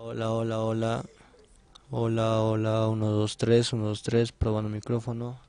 Hola, hola, hola. Hola, hola, 1 2 3 1 2 3 probando micrófono.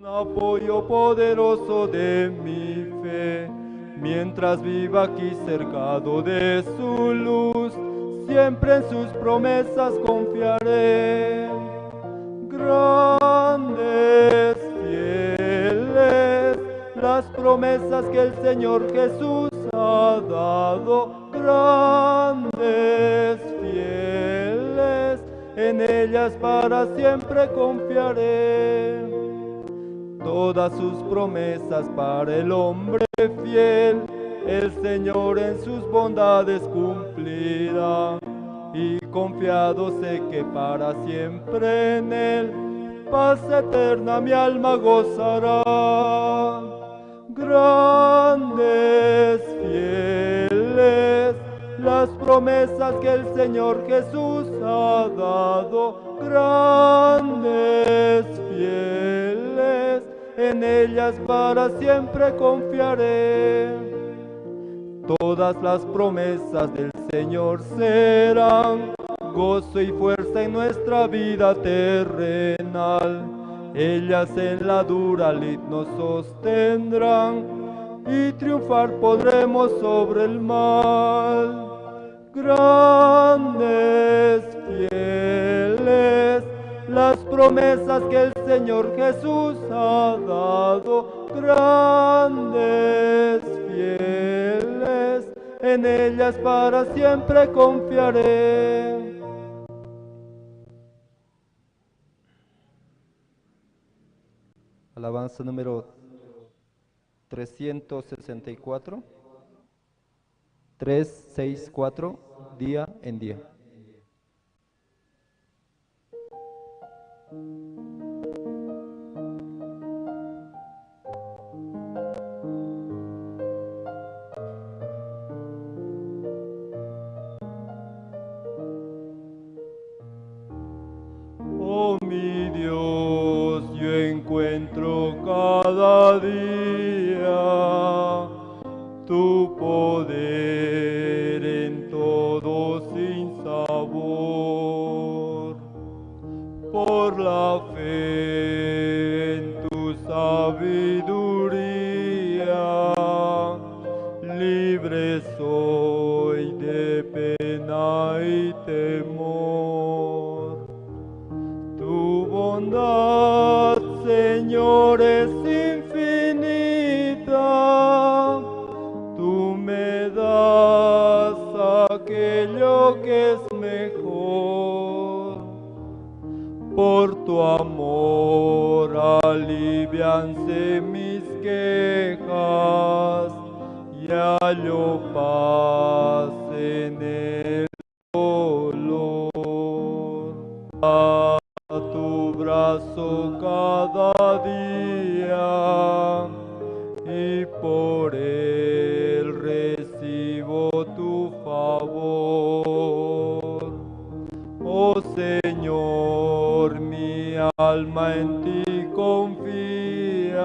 Apoyo poderoso de mi fe, mientras viva aquí cercado de su luz, siempre en sus promesas confiaré. Grandes, fieles, las promesas que el Señor Jesús ha dado. Grandes, fieles, en ellas para siempre confiaré. Todas sus promesas para el hombre fiel, el Señor en sus bondades cumplirá. Y confiado sé que para siempre en Él, paz eterna mi alma gozará. Grandes, fieles, las promesas que el Señor Jesús ha dado. Grandes, fieles, en ellas para siempre confiaré. Todas las promesas del Señor serán gozo y fuerza en nuestra vida terrenal. Ellas en la dura lid nos sostendrán y triunfar podremos sobre el mal. Grandes, fieles, las promesas que el Señor Jesús ha dado. Grandes, fieles, en ellas para siempre confiaré. Alabanza número 364, 364, día en día. Oh mi Dios, yo encuentro cada día tu poder en todo sin sabor. Por la fe en tu sabiduría, libre soy de pena y temor. Tu bondad, Señor, es infinita. Tú me das aquello que es mejor. Por tu amor alivianse mis quejas y hallo paz en el dolor. A tu brazo cada día y por él recibo tu favor. Oh Señor, mi alma en ti confía,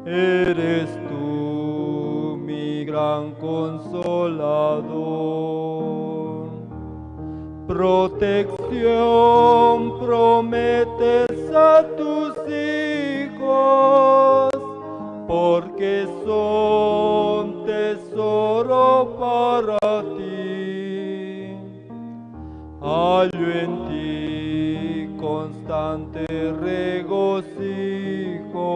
eres tú mi gran consolador. Protección prometes a tus hijos, porque son tesoro para ti. Hallo en ti constante regocijo,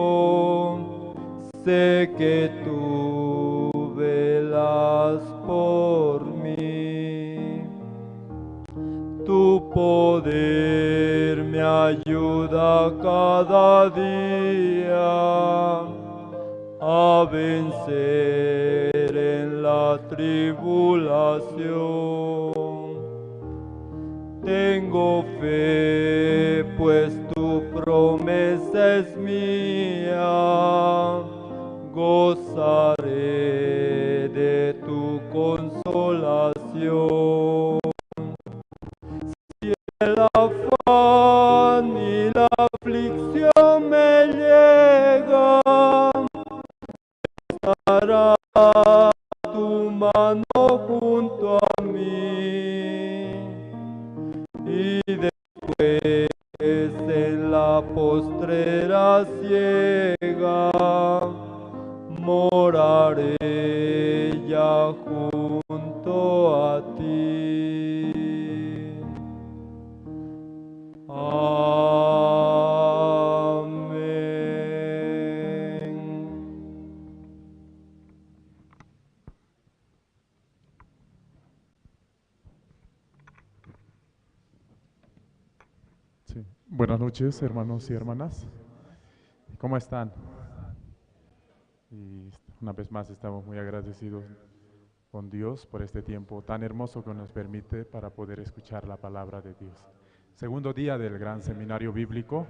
sé que tú velas por mí. Tu poder me ayuda cada día a vencer en la tribulación. Tengo fe, pues tu promesa es mía. Gozaré de tu consolación. Si el afán y la aflicción me llegan, estará tu mano junto a mí. Y después en la postrera Sí. Buenas noches, hermanos y hermanas. ¿Cómo están? Y una vez más estamos muy agradecidos con Dios por este tiempo tan hermoso que nos permite para poder escuchar la palabra de Dios. Segundo día del gran seminario bíblico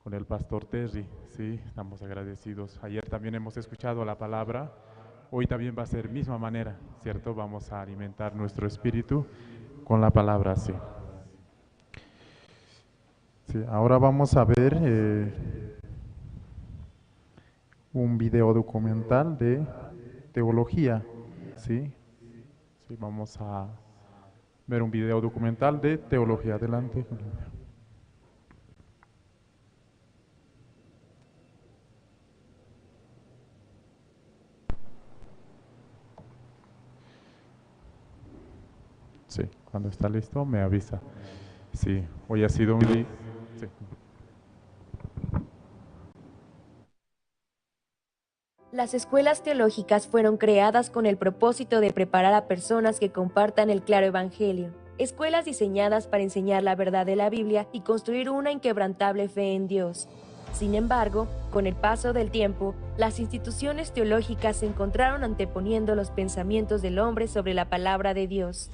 con el pastor Terry. Sí, estamos agradecidos. Ayer también hemos escuchado la palabra. Hoy también va a ser misma manera, ¿cierto? Vamos a alimentar nuestro espíritu con la palabra, sí. Sí, ahora vamos a ver un video documental de teología, ¿sí? Sí, vamos a ver un video documental de teología. Adelante. Sí, cuando está listo me avisa. Sí, hoy ha sido un día. Sí. Las escuelas teológicas fueron creadas con el propósito de preparar a personas que compartan el claro evangelio. Escuelas diseñadas para enseñar la verdad de la Biblia y construir una inquebrantable fe en Dios. Sin embargo, con el paso del tiempo, las instituciones teológicas se encontraron anteponiendo los pensamientos del hombre sobre la palabra de Dios.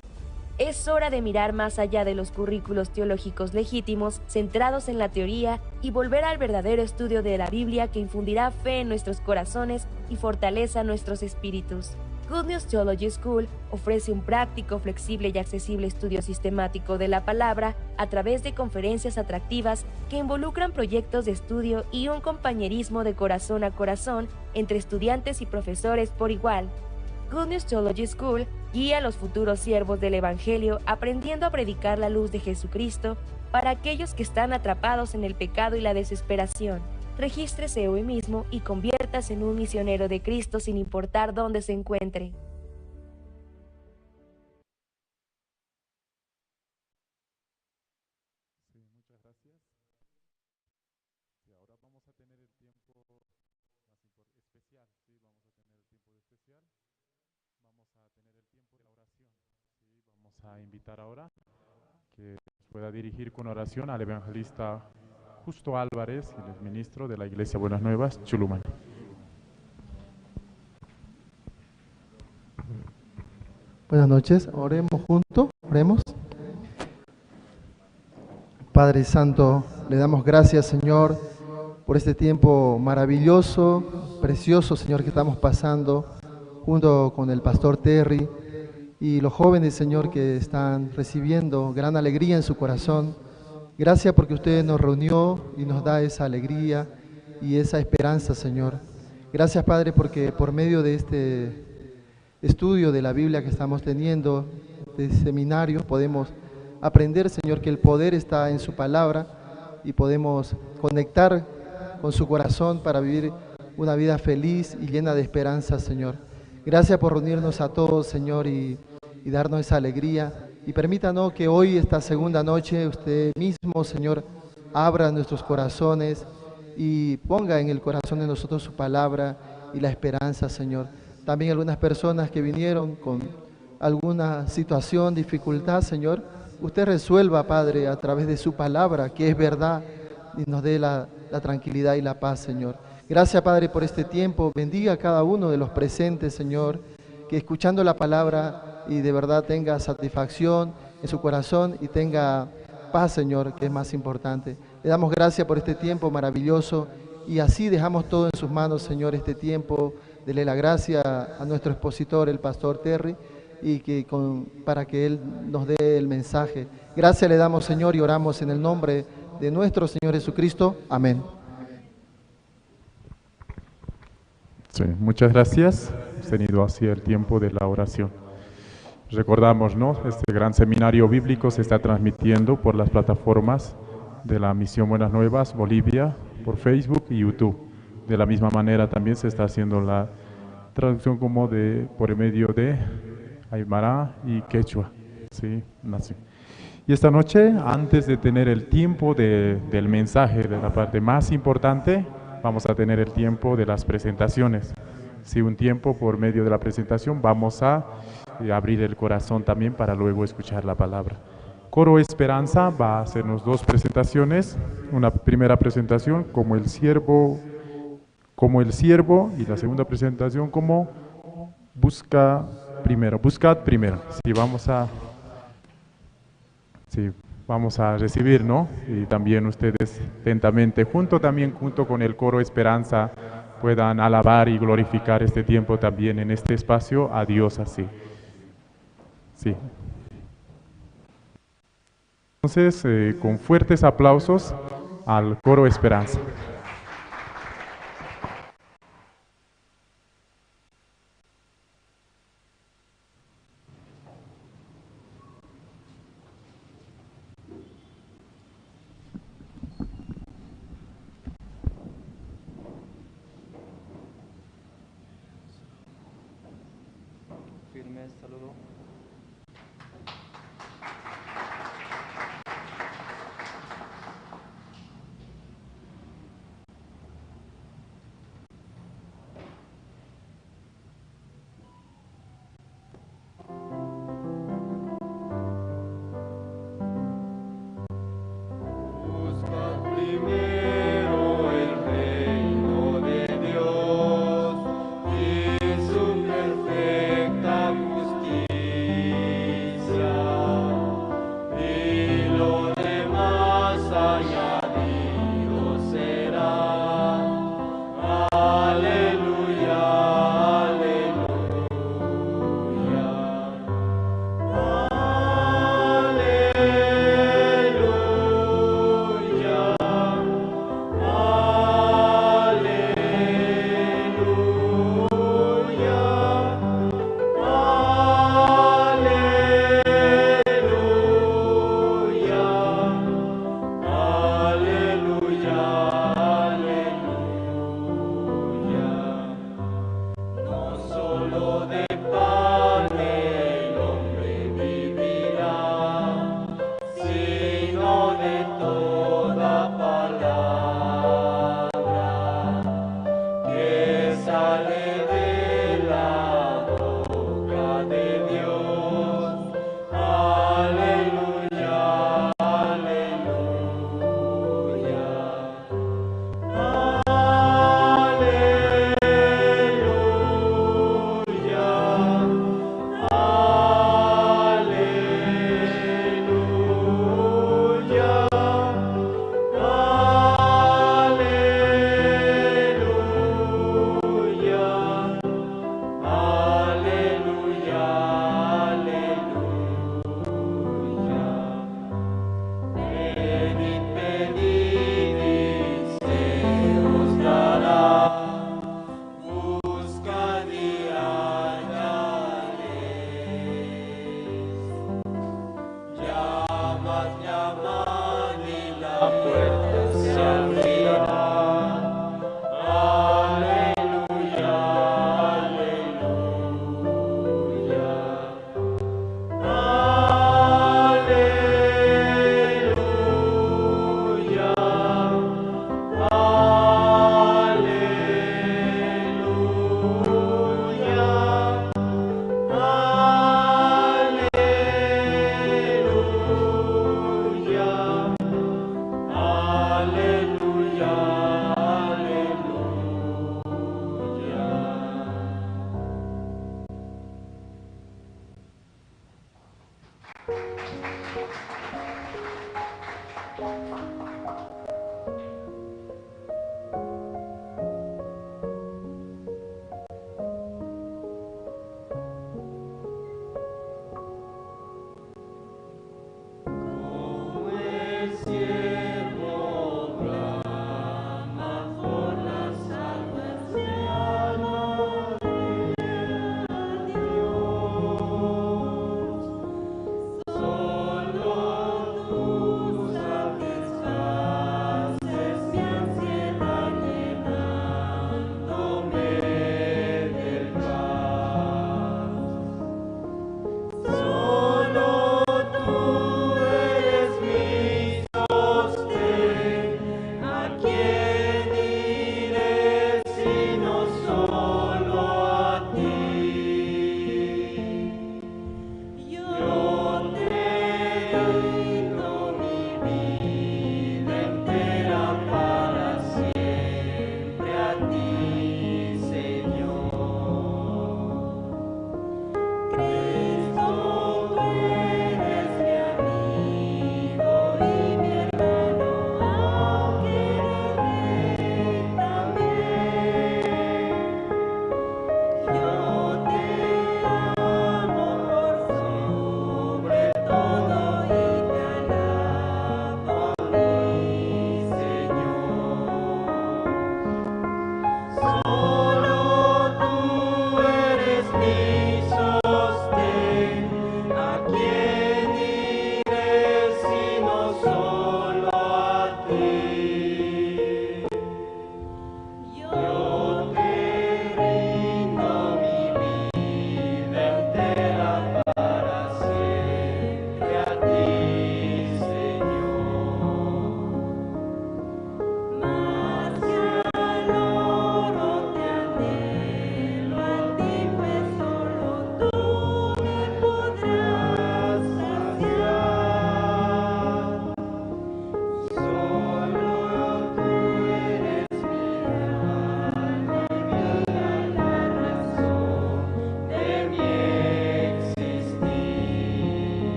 Es hora de mirar más allá de los currículos teológicos legítimos, centrados en la teoría, y volver al verdadero estudio de la Biblia que infundirá fe en nuestros corazones y fortaleza nuestros espíritus. Good News Theology School ofrece un práctico, flexible y accesible estudio sistemático de la palabra a través de conferencias atractivas que involucran proyectos de estudio y un compañerismo de corazón a corazón entre estudiantes y profesores por igual. Good News Theology School guía a los futuros siervos del Evangelio aprendiendo a predicar la luz de Jesucristo para aquellos que están atrapados en el pecado y la desesperación. Regístrese hoy mismo y conviértase en un misionero de Cristo sin importar dónde se encuentre. Sí, muchas gracias. Sí, ahora vamos a tener el tiempo más especial. Sí, vamos a tener el tiempo especial. Vamos a tener el tiempo de la oración. Sí, vamos a invitar ahora que nos pueda dirigir con oración al evangelista Justo Álvarez, el ministro de la Iglesia Buenas Nuevas, Chuluman. Buenas noches, oremos juntos, oremos. Padre Santo, le damos gracias, Señor, por este tiempo maravilloso, precioso, Señor, que estamos pasando junto con el pastor Terry y los jóvenes, Señor, que están recibiendo gran alegría en su corazón. Gracias porque usted nos reunió y nos da esa alegría y esa esperanza, Señor. Gracias, Padre, porque por medio de este estudio de la Biblia que estamos teniendo, de seminario, podemos aprender, Señor, que el poder está en su palabra y podemos conectar con su corazón para vivir una vida feliz y llena de esperanza, Señor. Gracias por reunirnos a todos, Señor, y darnos esa alegría. Y permítanos que hoy, esta segunda noche, usted mismo, Señor, abra nuestros corazones y ponga en el corazón de nosotros su palabra y la esperanza, Señor. También algunas personas que vinieron con alguna situación, dificultad, Señor, usted resuelva, Padre, a través de su palabra, que es verdad, y nos dé la tranquilidad y la paz, Señor. Gracias, Padre, por este tiempo. Bendiga a cada uno de los presentes, Señor, que escuchando la palabra y de verdad tenga satisfacción en su corazón y tenga paz, Señor, que es más importante. Le damos gracias por este tiempo maravilloso y así dejamos todo en sus manos, Señor, este tiempo. Dele la gracia a nuestro expositor, el pastor Terry, y para que él nos dé el mensaje. Gracias le damos, Señor, y oramos en el nombre de nuestro Señor Jesucristo. Amén. Sí, muchas gracias. Hemos tenido así el tiempo de la oración. Recordamos, ¿no? Este gran seminario bíblico se está transmitiendo por las plataformas de la Misión Buenas Nuevas, Bolivia, por Facebook y YouTube. De la misma manera también se está haciendo la traducción como por medio de Aymara y Quechua. ¿Sí? Así. Y esta noche, antes de tener el tiempo del mensaje, de la parte más importante, vamos a tener el tiempo de las presentaciones. Sí, un tiempo por medio de la presentación, vamos a abrir el corazón también para luego escuchar la palabra. Coro Esperanza va a hacernos dos presentaciones. Una primera presentación como el siervo, y la segunda presentación como buscad primero. Sí, vamos a recibir, ¿no? Y también ustedes atentamente, junto con el Coro Esperanza, puedan alabar y glorificar este tiempo también en este espacio a Dios así. Sí. Entonces, con fuertes aplausos al Coro Esperanza. Firme, saludo.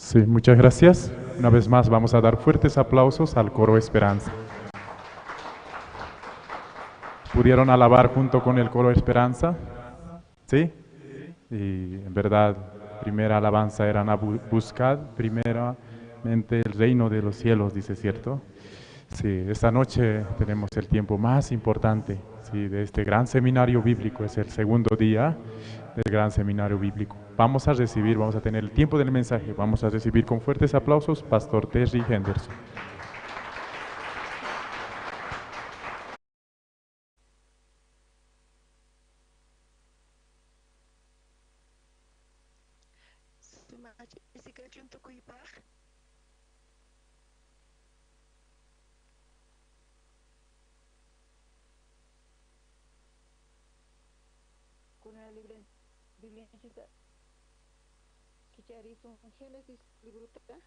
Sí, muchas gracias. Una vez más vamos a dar fuertes aplausos al coro Esperanza. ¿Pudieron alabar junto con el coro Esperanza? ¿Sí? Y en verdad, primera alabanza era buscad primeramente el reino de los cielos, dice, ¿cierto? Sí, esta noche tenemos el tiempo más importante, sí, de este gran seminario bíblico. Es el segundo día del gran seminario bíblico. Vamos a tener el tiempo del mensaje. Vamos a recibir con fuertes aplausos Pastor Terry Henderson. Kuna Biblia kita kicari sun Genesis libro ta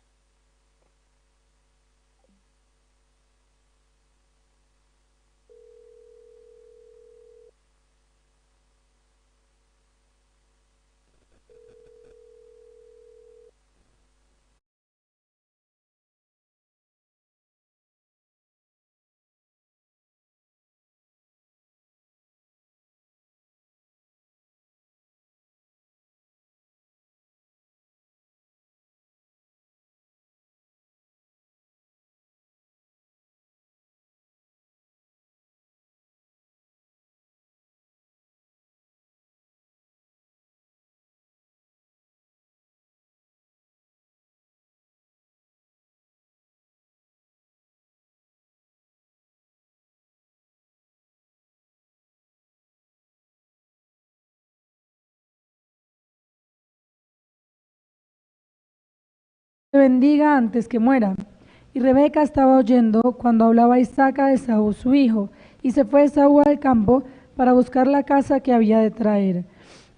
bendiga antes que muera. Y Rebeca estaba oyendo cuando hablaba Isaac a Esaú su hijo, y se fue Esaú al campo para buscar la caza que había de traer.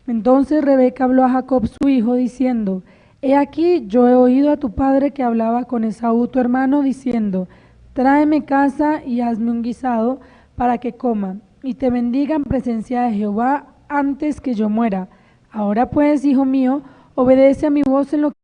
Entonces Rebeca habló a Jacob su hijo, diciendo: He aquí, yo he oído a tu padre que hablaba con Esaú tu hermano, diciendo: Tráeme caza y hazme un guisado para que coma, y te bendiga en presencia de Jehová antes que yo muera. Ahora pues, hijo mío, obedece a mi voz en lo que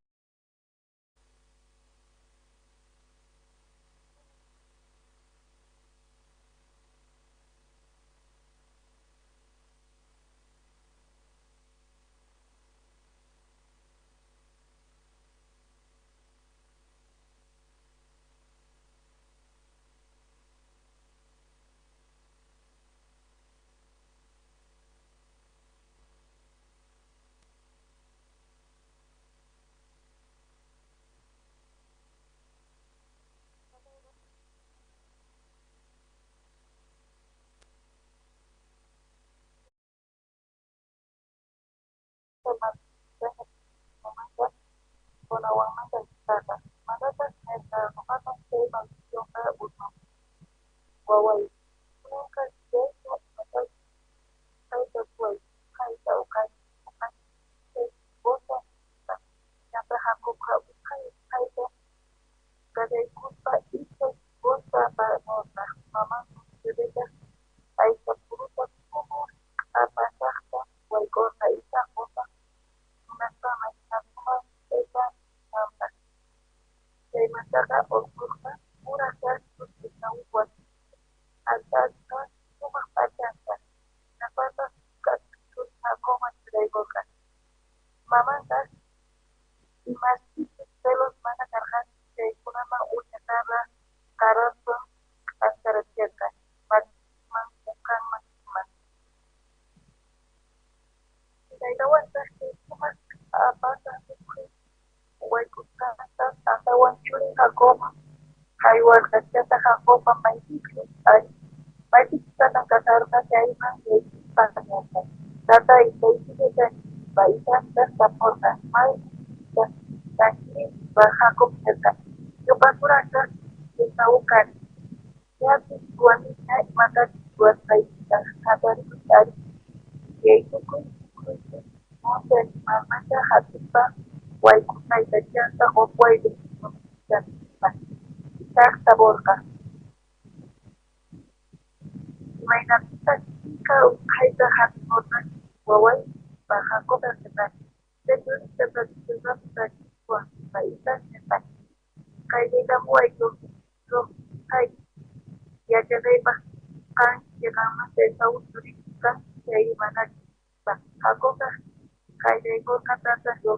Gorka tata yo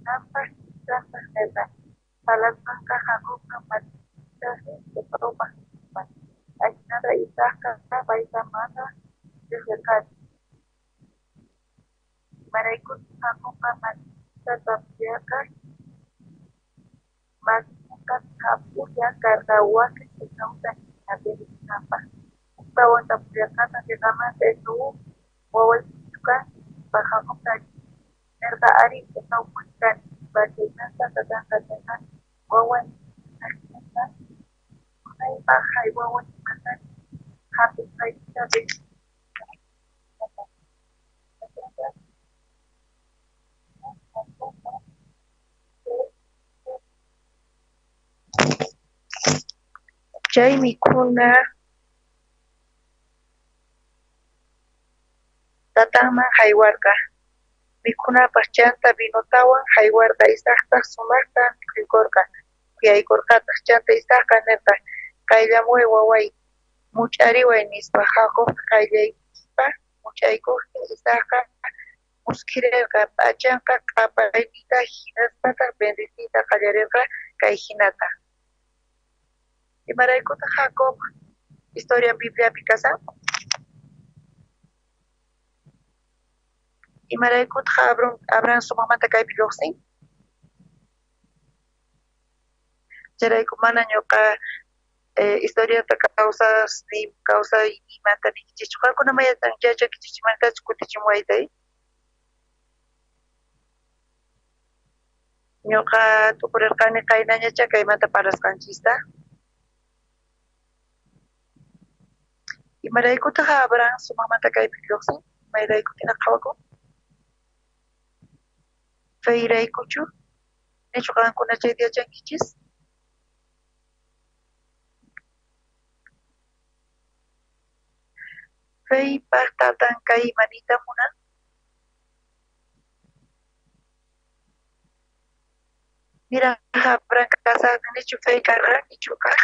napa tata neta salas bangka hago kamatita de propa ay nada isaka baita mana desde kat maraikut hago kamatita tapiaka mas mukat hapu ya karga wak ikauta nabi napa tawan tapiaka ta de kama tesu wawal suka bahago tadi Nerga ari ikaw puntan bagaimana kadang-kadang wawan ay bahay wawan manan habis ay sabi Jay mikuna tatama haywarka mikuna pachanta binotawan haywarka isaqta sumakta mikhuykurka kuyaykurqata chanta isaqqa nirqa kayllamuy waway much'ariway nispa haquq kayllaykuspa much'aykuqtin isaqqa muskirirqa p'achanqa q'apaynita hinaspataq bendisiyta qallarirqa kay hinata imaraykutaq haquq historia bibliapi kasan imaraykutaq Abraham sumaqmanta kaypi lluqsin chayraykun mana ñuqa historiata causa imanta nikichichu qaykuna mayatan yachakichichimantachu kutichimuwaytay ñuqa tukurirqani qaynañacha kaymanta parasqanchista imaraykutaq Abraham sumaqmanta kaypi lluqsin imayraykutina qhawakun feyraykuchu nichu qankuna chayta yachankichis feypaq tatan kay imanita munan mira Abraham kasaqtin nichu fey karqa nichu kaq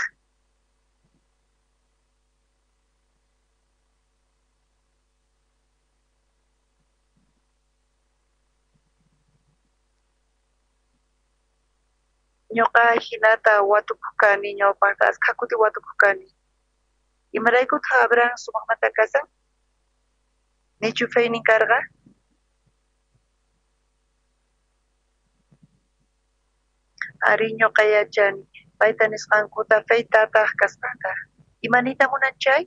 ñuqa hinata watukuq kani ñawpaqta asqa kuti watukuq kani imaraykutaq Abraham sumaqmanta kasan nichu feynin karqa ari ñuqa yachani payta nisqankuta fey tataq kasqanta imanita munan chay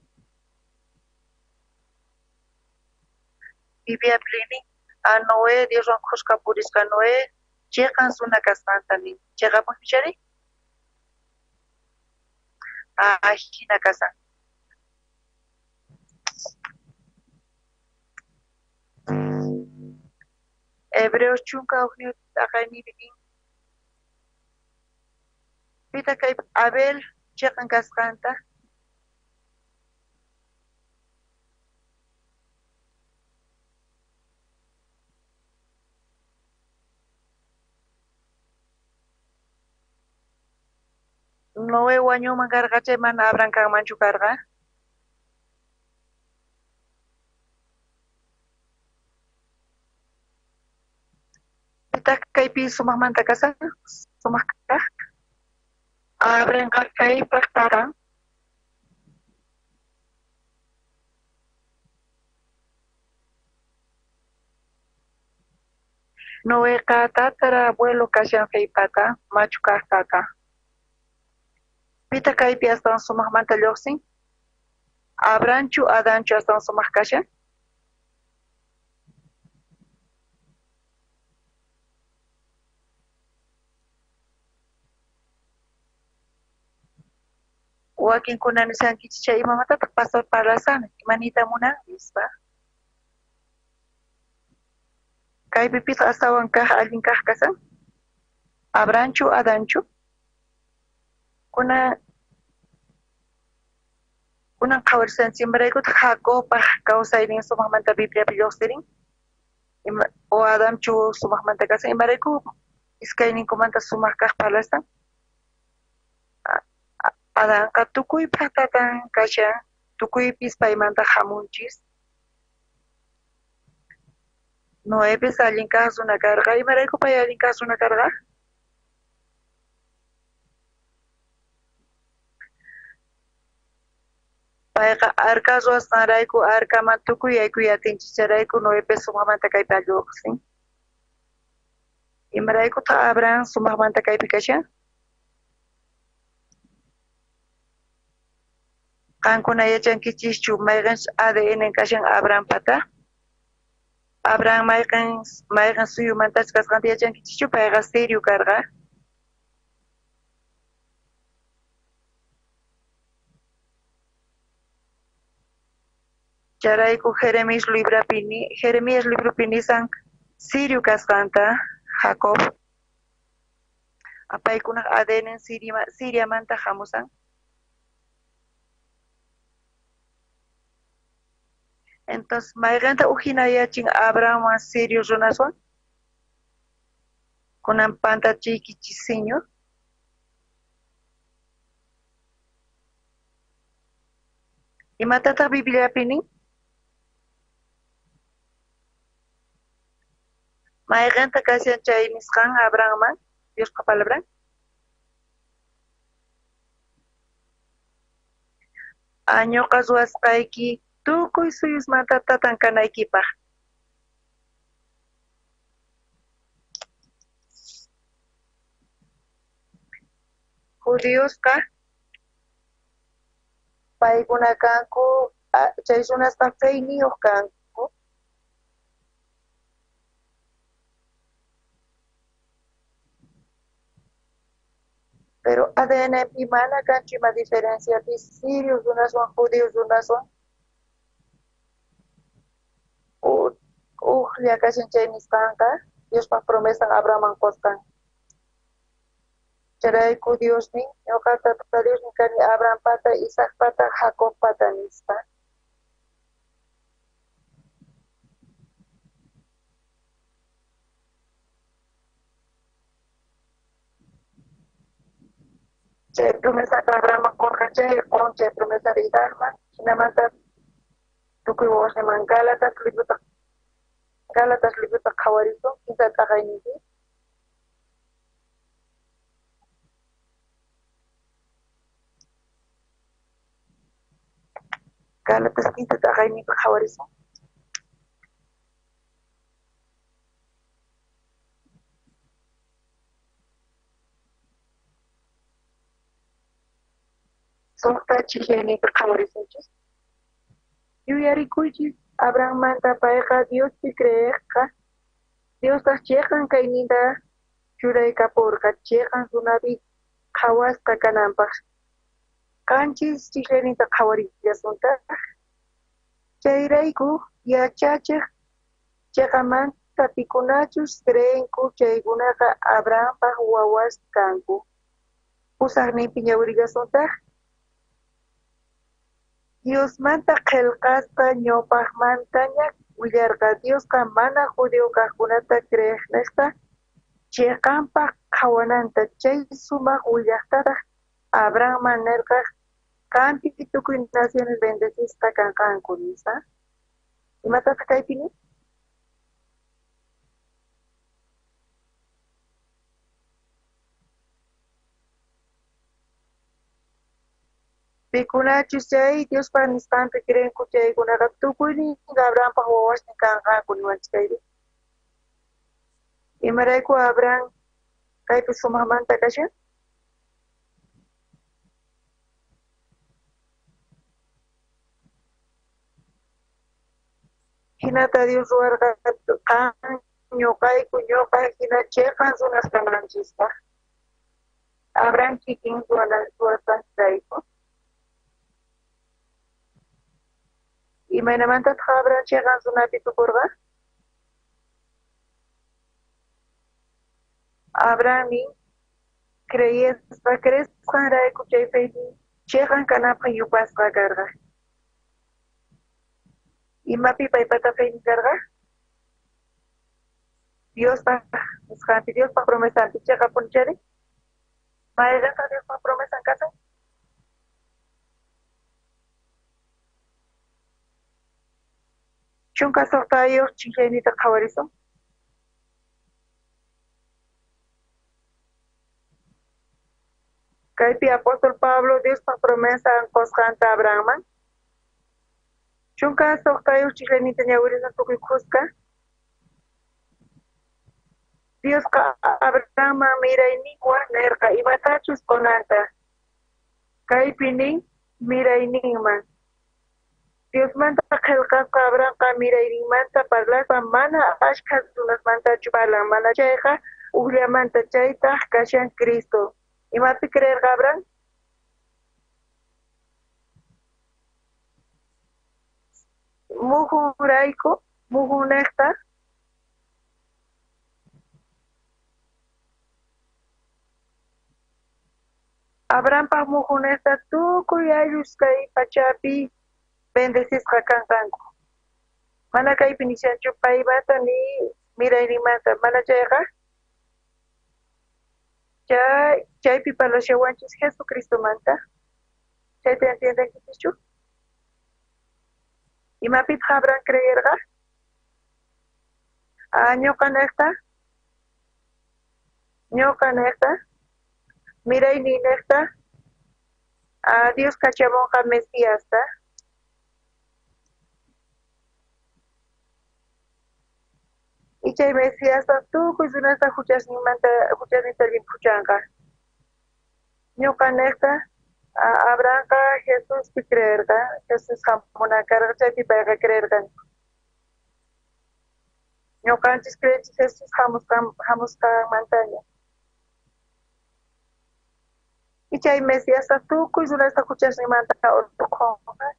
Bibliapi nin a Noé Dioswan qusqa purisqa Noé chiqan suna kasqanta nin chiqapunchu chari hina kasan Hebreos chunka uqniyu taqaynipi nin pita kay Abel chiqan kasqanta Noé wañuman karqa chay mana Abraham kanmanchu karqa pita kaypi sumaqmanta kasan sumaq kaq Abraham kaypaq tatan Noéqa tatara abuelo kashan feypata machu kaq tata pita kaypi astawan sumaqmanta lluqsin Abrahamchu Adanchu astawan sumaq kashan wakinkuna nisankichis chay imamantataq pastor parlasana imanita munan nispa kaypi pita astawan kaq allin kaq kasan Abrahamchu Adanchu kunan qhawarisqanchis imaraykutaq Jacobpaq kawsaynin sumaqmanta Bibliapi lluqsirin o Adamchu sumaqmanta kasan imarayku iskayninkumanta sumaq kaq parlasan Adanqa tukuypaq tatan kashan tukuypis paymanta hamunchis Noepis allin kasuna karqa, imarayku pay allin kasuna karqa? Payqa arka ruwasqanrayku arkaman tukuy yaykuyaptinchicharayku Noepis sumaqmanta kaypi alluqsin. Imaraykutaq Abraham sumaqmanta kaypi kashan? Qankuna yachankichischu mayqanchik ADN kashan Abraham pata? Abraham mayqan suyumantachu kasqanta yachankichischu payqa Sirio karqa? Charayku Jeremías libropi nisan Sirio kasqanta Jacob. Paykunaq ADN Siriamanta hamusan. Entonces, mayqanta ujinayachin Abraham Sirio runaswan? Kunan pantachiykichisiño. Imatataq Bibliapi nin? Mayqanta kashan chay nisqan Abrahamman, Diosqa palabran? Ñuqa ruwasqayki tukuy suyusmanta tatan kanaykipaq. Judíosqa paykuna kanku chay runasqa feyniyuq kanku. Pero ADN-pi mana kanchu ima diferenciapi sirios runaswan judíos runaswan. Llakashan kashan chay nisqanqa Diospa promesan Abrahamman qusqan. Charayku Diosmi ñuqata Diosmi kani Abraham pata, Isaac pata, Jacob pata nisqa. Chay promesa Abrahamman qusqan chay chay promesa de Isaac hinamanta tukuy wawasniman Gálatas libruta qhawarisun quinta taqayninpi. Gálatas quinta taqayninpi qhawarisun. Suqta chihiyayninpi qhawarisunchis. Yuyarikuychis Abrahammanta payqa Diospi creeqqa, Diosqa chayqan kayninta churaykapurqa, chayqan runapi qhawasqa kananpaq. Qanchis chihiyayninta qhawarillasunta. Chayrayku yachachiq chayqa manta pikunachus creenku chaykunaqa Abrahampaq wawas kanku. Pusaqninpi ñawirillasunta. Diosmanta qillqasqa ñawpaqmantaña willarqa Diosqa mana judío kaqkunata creeq nisqa chayqanpaq qhawananta chay sumaq willaqtataq Abrahamman nirqaq kanpi tukuy naciones bendecista kanqanku nisqa. Imatataq kaypi nin? Pikunachus chay Diospa nisqanpi creenku chaykunaqa tukuynin Abrahampaq wawasni kanqanku niwanchis kaypi. Imarayku Abraham kaypi sumaqmanta kashan? Hinata Dios ruwarqa qan ñuqayku ñuqa hina chayqan runasqamanchisqa. Abraham kikin ruwasqanchirayku. Imaynamantataq Abraham chayqan runapi tukurqa? Abrahami creesqanrayku chay feypi chayqan kanapaq yupasqa karqa. Imapi paypata feyni karqa? Diospaq nisqanpi, Diospaq promesanpi chayqa punchari? Mayqantaq Diospaq promesan kasan? Chunka soqtayo chilenita qhawarisun. Kaypi apóstol Pablo Dios pa promesa coscanta Abraham. Chunka soqtayo chilenita ñawirisan tukuy kusqa. Dios ka Abraham mirayninwan nerqa imatachus konanta. Kaypi nin mirayninman. Dios manta qillqasqa Abrahamqa mirayninmanta parlasa mana ashkha runasmantachu parlan mana chayqa uqllamanta chaytaq kashan Cristo. Imapi creerqa Abraham? Muhurayku muhunaqta Abrahampa muhunaqta tukuy ayllus kay pachapi bendecizqa kanqanku. Mana kaypi nishanchu paymanta ni miraynimanta mana chayqa chaypi parlashawanchis Jesucristo manta. Chayta entiendenkichu? Imapit Abraham creerqa? Ñuqa naqta mirayni naqta Dios kachamonqa Mesíasta. Ichay Mesíasta tukuy runasta huchasnita limpuchanqa. Ñuqa naqta Abrahamqa Jesuspi creerqa, Jesus hamunakarqa chaypi payqa creerqan. Ñuqanchis creechis Jesus hamusqanmantaña. Ichay Mesíasta tukuy runasta huchasnimanta urqunqa.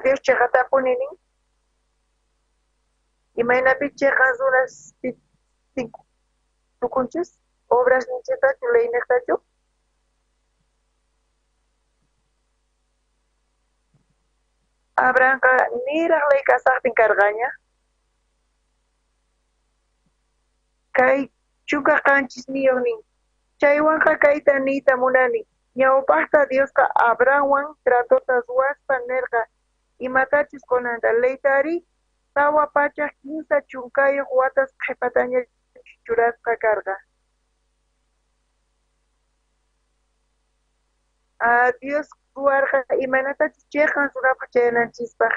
Dios chaqatapuninin imaynapi chaqan runas tukunchis obras ninchitachu leynaqtachu. Abrahamqa niraq ley kasaqpin karqaña. Kay chunka qanchis niyuqnin chaywanqa kayta niyta munani ñawpaqta Diosqa Abrahamwan tratota ruwaspa nerqa imatachus konanta leytari tawa pachaq 15 chunkayuq watas qhipataña churasqa karqa. Dios ruwarqa imanatachus chayqan runapaq chayananchispaq.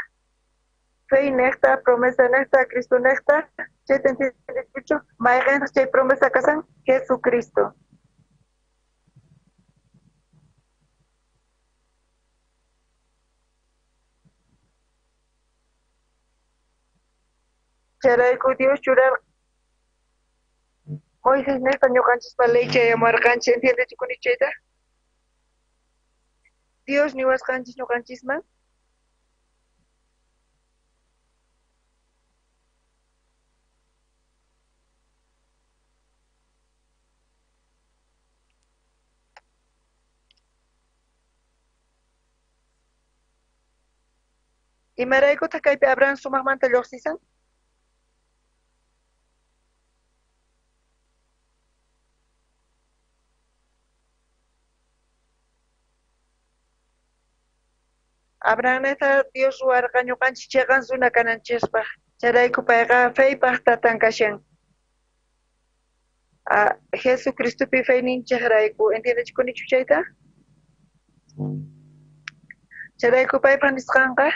Fe naqta, promesa naqta, Cristo naqta, chayta entiendechuchu mayqantaq chay promesa kasan Jesucristo. Charayku Dios churar Moisés naqta ñuqanchispa ley chayamarqanchis entiendechukuni chayta. Dios niwasqanchis ñuqanchisman. Imaraykutaq kaypi Abraham sumaqmanta lluqsisan? Abraham neta Dios ruwarqa ñuqanchis chayqan runa kananchispaq. Charayku payqa feypaq tatan kashan. Jesucristopi fey ninchaqrayku entiendechukunichu chayta? Charayku paypaq nisqanqa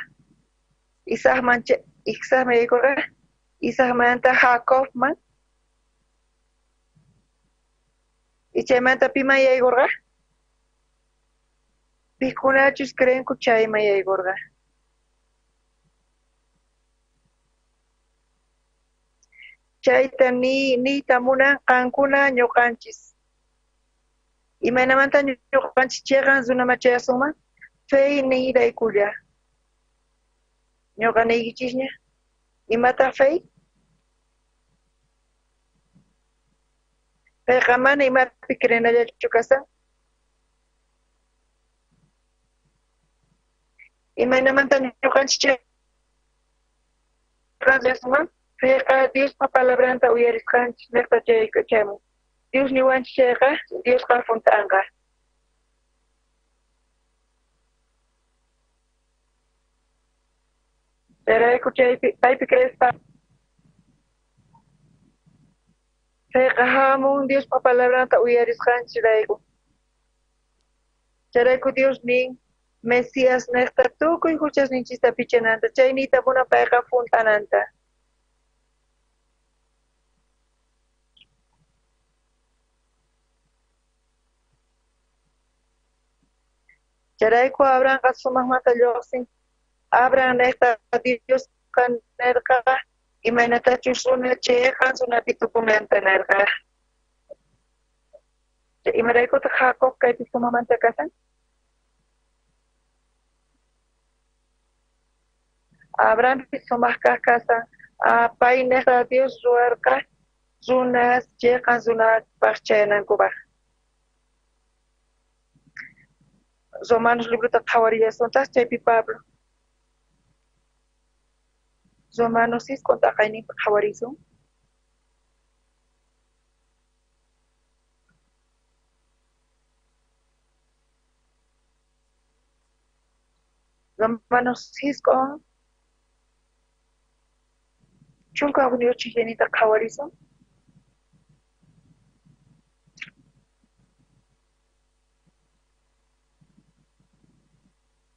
Isaqman yaykurqa Isaqmanta Jacobman ichaymanta piman yaykurqa pikunachus creenku chayman yaykurqa. Chayta niyta munan qankuna ñuqanchis. Imaynamanta ñuqanchis chayqan runamachayasunman fey niyraykulla. Ñuqa niykichisña imataq fey? Payqa mana imapi creenallachu kasan. Imaynamanta ñuqanchis chayqan yasunman payqa Diospa palabranta uyarisqanchis naqta chaymun. Dios niwanchis chayqa Diosqa funt'anqa. Chayraiko chaypi crespa. Chayqa hamun Diospa palabranta uyarisqanchirayku. Chayraiko Dios nin Mesías nesta tukuy huchasninchista pichananta. Chaynita munapayqa funtananta. Chayraiko Abrahamqa sumaqmanta lluqsin. Abraham nesta Dios kanerqa imaynatachus runa chayqan sunapi tukunanta nerqa. Imaraykutaq Jacob kaypi sumamanta kasan? Abraham sumaq kasan. Pay nesta Dios ruarqa runas chayqan runapaq chayanankupaq. Romanos libruta qhawariyasutaq chaypi Pablo. Romanos 6 qhawariysun. Romanos 6 chunka uniyo chillanita qhawariysun.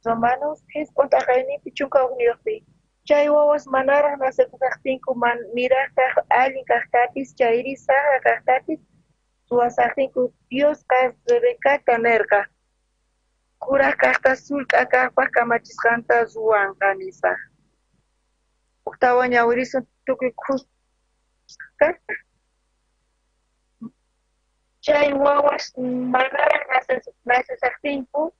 Romanos 6 qhawariypi chunka uniyuqpi. Chay wawas manaraq nasikusaqtinku niraqtaq allin kaqtapis chayri saqra kaqtapis suwasaqtinku Dios Rebecata nerqa. Kuraq kaqta sullk'a kaqpaq kamachisqanta ruwanqa nisaq. Uktawa ñawirisun tukuy kusqa. Chay wawas manaraq nasisaqtinku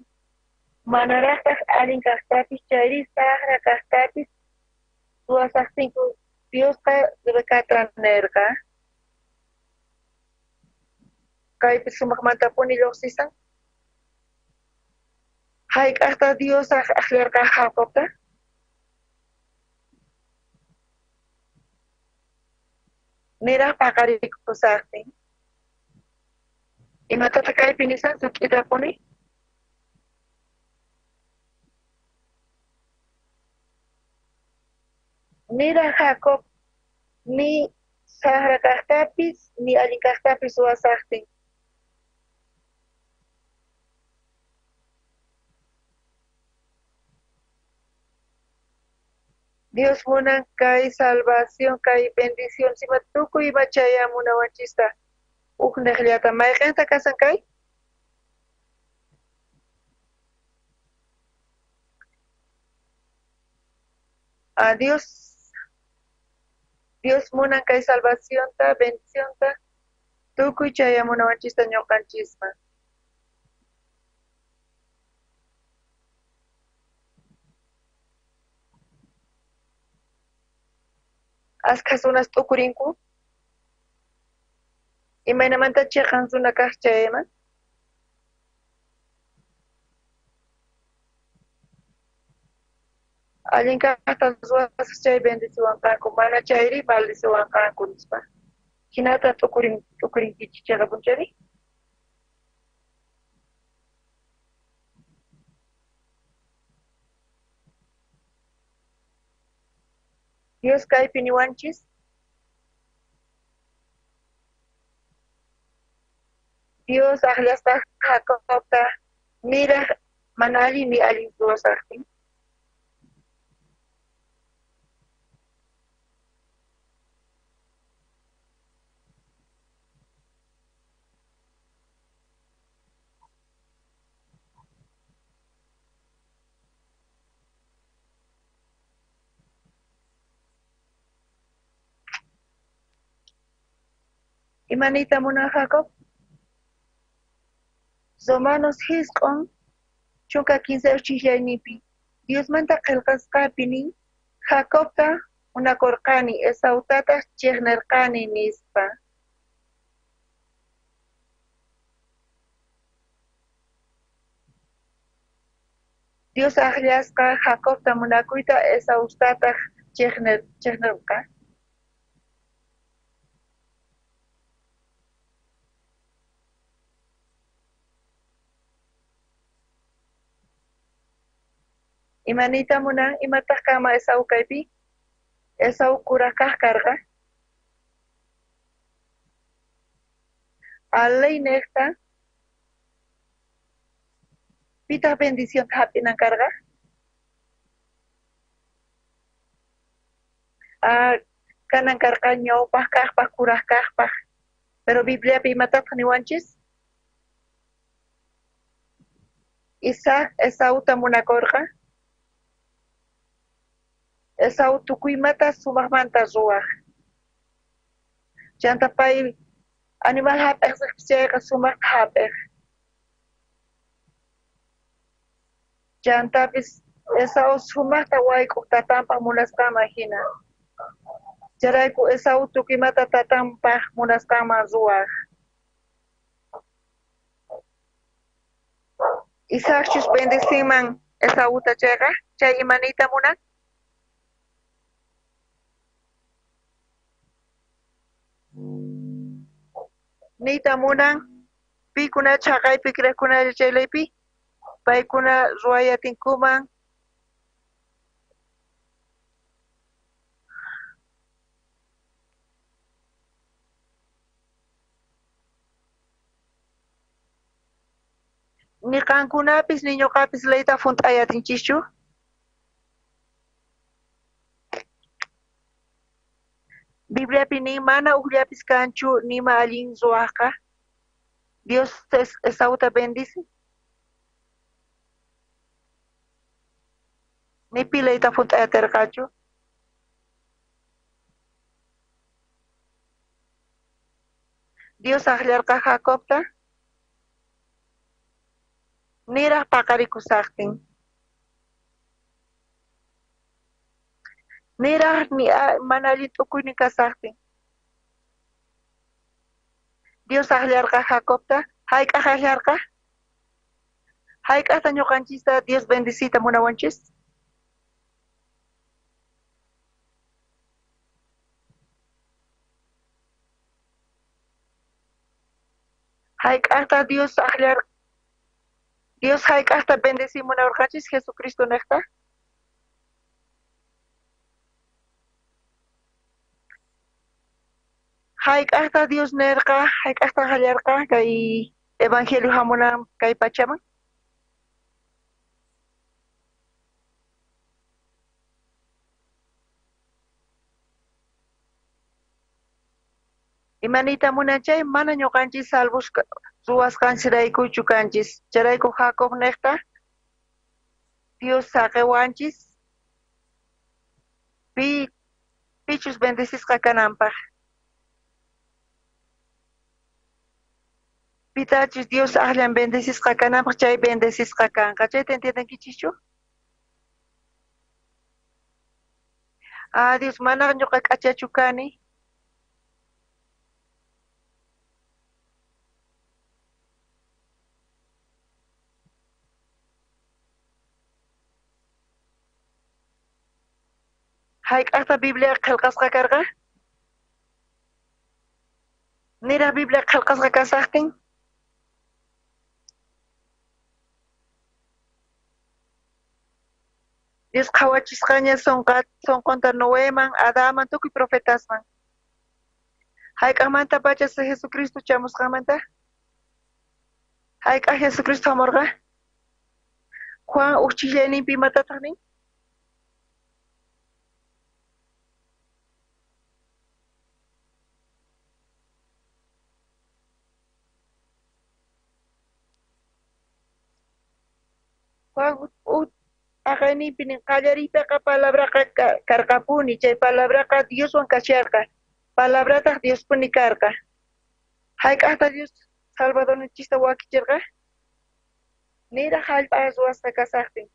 manaraqtaq allin kaqtapis chayri saqra kaqtapis suwasaqtinku Diosqa Rebecata nerqa. Kaypi sumaqmantapuni lluqsisan. Hayk'aqta Dios aqllarqa Jacobta. Niraq paqarikusaqtin. Imatata kaypi nisan sut'itapuni. Niraq Jacob ni saqra kaqtapis ni allin kaqtapis suwasaqtin. Dios munan kay salvación, kay bendición, sima tukuy machaya munawanchista. Neqllata mayqinta kasan kay? Dios munan kay salvacionta, bendicionta, tukuy chaya munawanchista ñuqanchisman. Askhas unas tukurinku. Imaynamanta chiqan suna kaq chayman. Allin kaqta suwasaq chay bendiciwanqanku, mana chayri maldiciwanqanku nispa. Hinata tukurinkichik chayqa punchari. Dios kaypi niwanchis. Dios aqllasta Jacobta miraq mana allin ni allin suwasaqtin. Imanita munan Jacob? Romanos hisq'un chunka 15 chillaynipi. Dios manta qillqasqapi nin Jacobta unakurqani Esautataq chiqnirqani nispa. Dios aqllasqa Jacobta munakuyta Esautataq chiqnirqa. Imanita munan imataq kama Esau kaypi. Esau kurakaq karqa. Alay nekta. Pitaq bendición hapinan karqa. Kanan karqa ñawpaq kaqpaq kuraq kaqpaq. Pero Bibliapi imataq niwanchis. Isaac Esauta munakurqa. Esau tukuymanta sumaqmanta ruwaq. Chanta pay animal hap'aq chayqa sumaq hap'aq. Chantapis Esau sumaqta wayk'uq tatanpaq munasqama hina. Charayku Esau tukuymanta tatanpaq munasqama ruwaq. Isaac chus bendeciman Esauta chayqa, chay imanita munan. Nita munan, pikuna chaqaypi kriqkuna chaylaypi, paykuna ruwayatinkuman. Niqankunapis niñuqapis layta funt'ayatinchischu. Bibliapi nin mana uqllapis kanchu nima allin ruwaqqa. Dios Esauta bendice. Nipi layta funt'ayatirqachu. Dios aqllarqa Jacobta. Niraq paqarikusaqtin. Niraq ni mana allin t'ukuynin kasaqtin. Dios aqllarqa Jacobta. Hayk'aq aqllarqa. Hayk'aqta ñuqanchista Dios bendicita munawanchis. Hayk'aqta Dios aqllar Dios hayk'aqta bendecimunawrqanchis Jesucristo niqta. Hayk'aqta Dios nirqa, hayk'aqta qallarqa kay evangelio hamunan kay pachaman. Imanita munanchay mana ñuqanchis salvos ruwasqanchiraykuchu kanchis. Charayku Jacob niqta Dios saqiwanchis pichus bendecisqa kananpaq. Pitachus Dios aqllan bendecisqa kananpaq chay bendecisqa kanqa. Chayta entiendenkichischu? Dios mana ñuqa k'achachu kani. Hayk'aqta Biblia qillqasqa karqa? Niraq Biblia qillqasqa kasaqtin? Dios qhawachisqaña sonqonta Noeman, Adaman, tukuy profetasman. Hayk'aqmanta pachas Jesucristo chamusqamanta? Hayk'aq Jesucristo hamurqa? Juan uchillayninpi imatataq nin? Juan aqayninpi nin qallariypiqa palabraqa karqapuni, chay palabraqa Dioswan kasharqa. Palabrataq Diospuni karqa. Hayk'aqta Dios Salvadorninchista wakichirqa? Niraq hallp'a ruwasqa kasaqtin.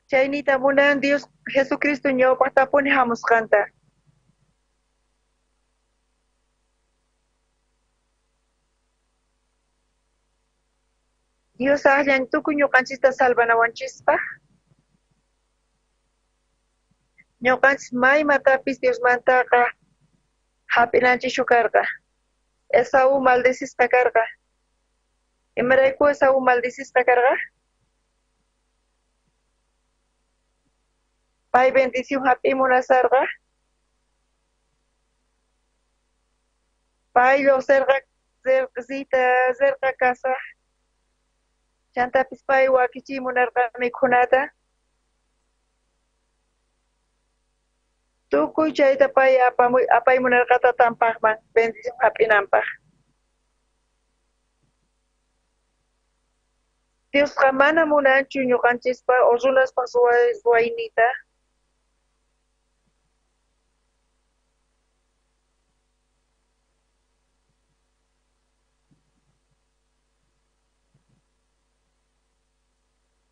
Chaynita munan Dios Jesucristo ñawpaqtapuni hamusqanta. Dios aqllan tukuy ñuqanchista salvanawanchispa. Ñuqanchis maymatapis Diosmantaqa hap'inanchishu karqa. Esau maldecisqa karqa. Imarayku Esau maldecisqa karqa? Pay bendición happy munasarga. Pay lo cerca casa. Chanta pispay wakichi munarga mikunata. Tukuy chayta pay apay munargata tampaqman bendición happy nampaq. Dios mana munanchu ñuqanchispa urunaspa suwaynita.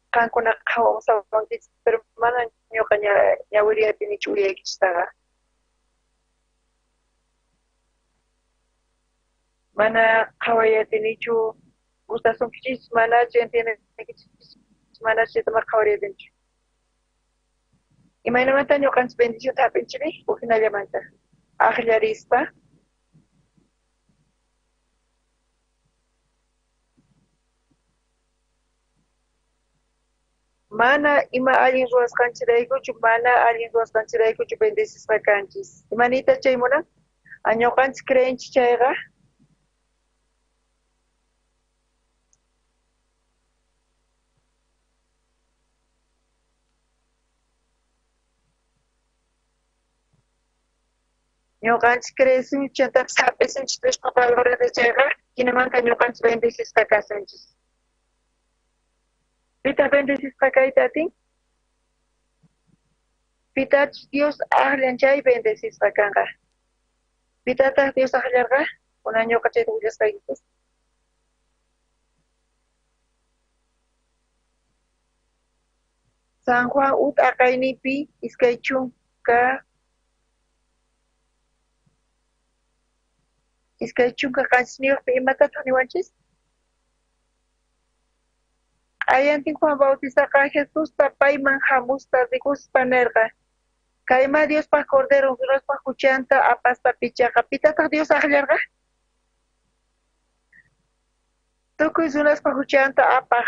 Kankuna qhawamusawankichis pero mana ñuqa ñawiriyapinichu uyaykichtaqa. Mana qhawayatinichu gustasunkichis manachu entiendekichis manachu chaytama qhawariyatinichu. Imaynamanta ñuqanchis bendición hapinchimi uhinallamanta aqllarispa. Mana ima allin ruwasqanchiraykuchu mana allin ruwasqanchiraykuchu bendisisqa kanchis. Imanita chaymunan ñuqanchis creenchis chayqa. Ñuqanchis creesinchis chantapis hapisinchis Diospa palabra chayqa hinamanta ñuqanchis bendisisqa kasunchis. Pita bendisisqa kaytatin? Pitachus Dios aqllan chay bendisisqa kanqa. Pitataq Dios aqllarqa? Kunan ñuqa chayta willasqaykikus. San Juan ut aqaynipi iskay chunka qanchis niyuqpi imatataq niwanchis? Ayantin Juan Bautistaqa Jesuspa payman hamusta rikuspa nirqa. Kayma Diospa Cordero Diospa huchanta apaspa pichaqa pitataq Dios aqllarqa? Tukuy runaspa huchanta apaq.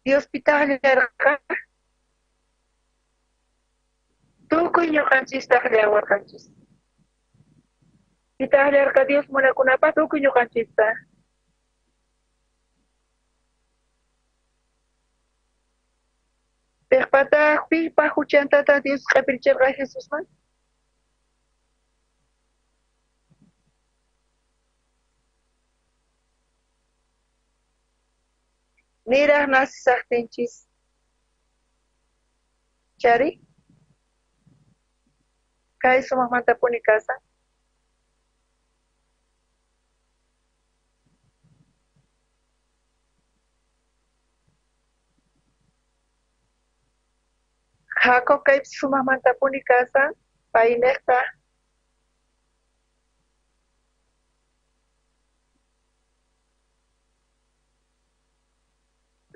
Dios pita aqllarqa? Tukuy ñuqanchista aqllawarqanchis. Pita aqllarqa Dios munakunapa tukuy ñuqanchista. Piqpataq pipa huchantata Dios q'ipirchirqa Jesusman? Niraq nasisaqtinchis. Chari? Kay sumaqmantapuni kasa. Jacob kay sumaqmantapuni kasa. Paynekta.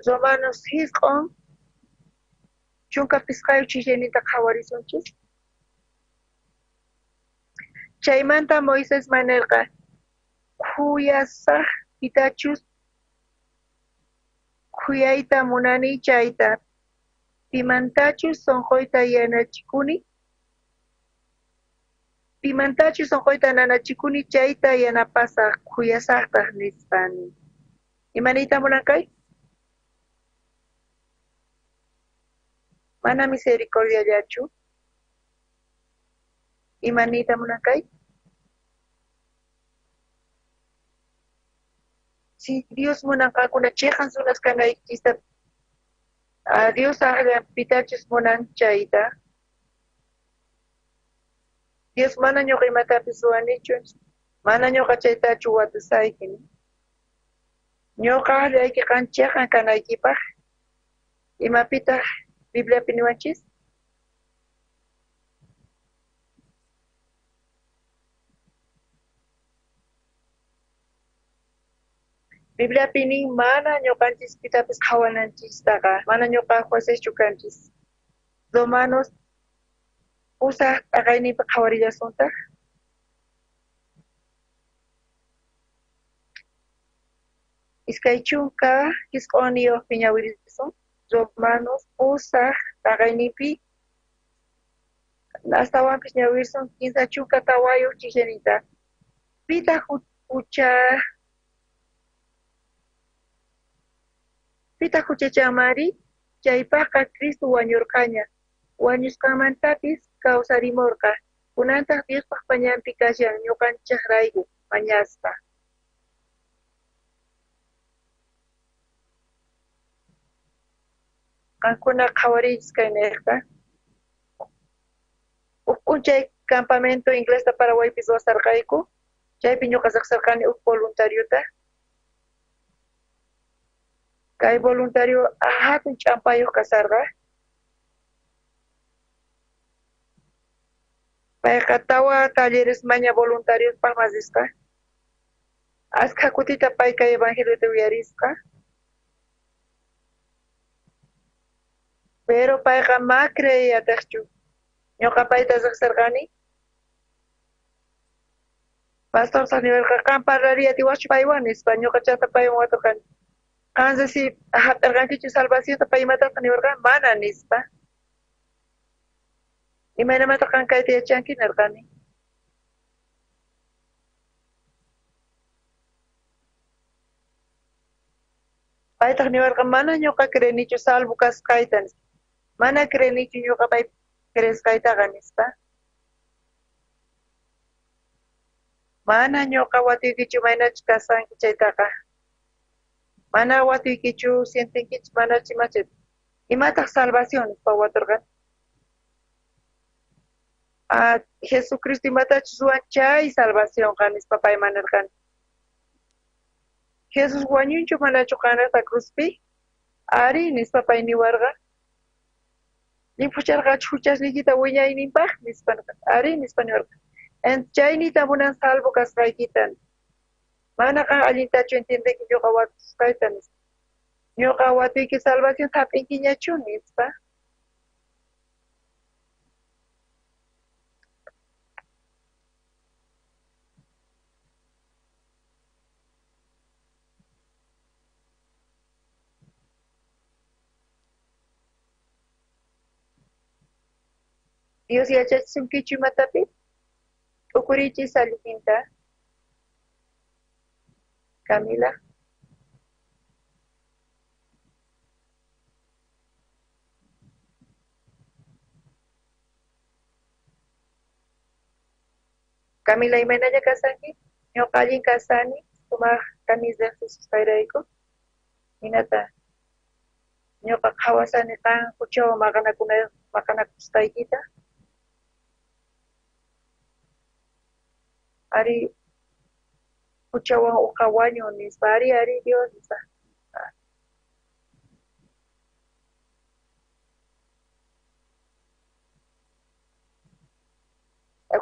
Romanos hisq'on chunka pisqayu chillanita qhawarisunchis. Chaymanta Moisés manirqa khuyasaq pitachus khuyayta munani chayta pimantachus sonqoyta yanachikuni pimantachu sonqoyta nanachikuni chayta yanapasaq khuyasaqtaq nispani. Imanita munankay? Mana misericordiallachu. Imanita munankay? Si Dios munankakuna chiqan sunas kanaykista Dios aqllan pitachus munan chayta. Dios mana ñuqa imatapis ruwanichu, mana ñuqa chaytachu watusaykin. Ñuqa aqllayki qanchaqan kanaykipaq. Imapitaq Bibliapi niwanchis? Bibliapi nin mana ñuqanchis pitapis qhawananchistaqa, mana ñuqa jueceschu kanchis. Romanos usaq aqaynipi qhawarillasuntaq. Iskay chunka kisq'uniyoq piñawirisun Romanos usa taqaynipi astawanpis ñawirsun kinsa chunka tawayuq chiqnita pita huchachamari chaypaqa Cristo wañurqaña wañusqamantapis kawsarimurqa kunantaq Diospaq pañanpi kashan ñuqanchaq rayku mañasqa qankuna qhawarinchis kay niqta p'unchay campamento inglesta Paraguaypis wasarqayku chaypi ñuqa saqsarqani voluntariota kay voluntario hatun ch'ampayuq kasarqa payqa tawa talleres maña voluntarios paqmasisqa askha kutita pay kay evangeliota willarisqa pero payqa ma creiyataqchu ñuqa payta saqsarqani pastor saniwarqa qan parlariatiwachchu paywan nispa ñuqa chata paywan waturqani qansi si hap'irqankichu salvacionta paymataq niwarqa mana nispa imaynamanta qan kayta yachanki nirqani paytaq niwarqa mana ñuqa creenichu salvo kasqayta nispa mana creenichu ñuqa pay cresqaytaqa nispa mana ñuqa watuykichu maynachu kasanki chaytaqa mana watuykichu sientinkichu mana chimachit imataq salvación nispa waturqani Jesucristo imatachu suwan chay salvación qa nispa payman nirqani Jesus wañunchu manachu qanqa cruzpi ari nispa pay niwarqa limpucharqachu huchasniykita wiñayninpaq nispa ari nispa niwarqa chaynita munan salvo kasqaykitan mana qan allintachu entiendeki ñuqa watusqayta nispa ñuqa watuyki salvación hap'inkiñachu nispa Dios yachachisunkichu imatapi ukurichis allikinta Camila Camila imaynalla kasanki ñuqa allin kasani sumaq camisa Jesus kayrayku hinata ñuqa qhawasani qan huchawan maqanakusqaykita ari huchawan uqa wañun nispa ari Dios nispa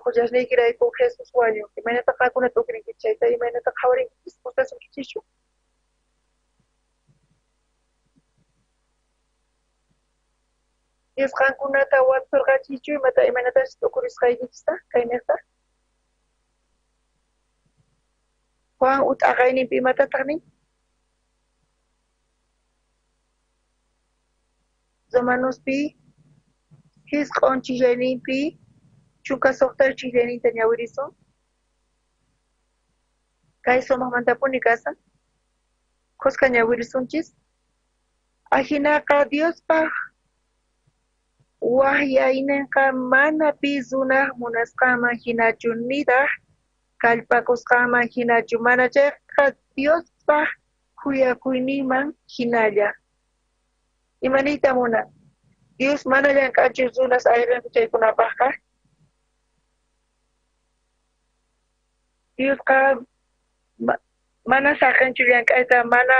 Huchasniykirayku Jesus wañun imaynataq qankunata ukrinki chayta imaynataq qhawarinkichis gustasunkichishchu Dios qankunata waturqachichu imaynatash ukurisqaykichista kay niqta Juan ut'aqayninpi imatataq nin Romanospi hisq'un chillayninpi chunka suqtar chillayninta ñawirisun kay sumaqmantapuni kasan qusqa ñawirisunchis ahinaqa Diospaq wahyayninqa mana pis runaq munasqaman hinachu nitaq kallpakusqaman hinachu mana chayqa Diospaq kuyakuyninman hinalla imaniyta munan Dios mana llank'anchu runas ayqinpi chaykunapaqqa Diosqa mana saqinchu llank'ayta mana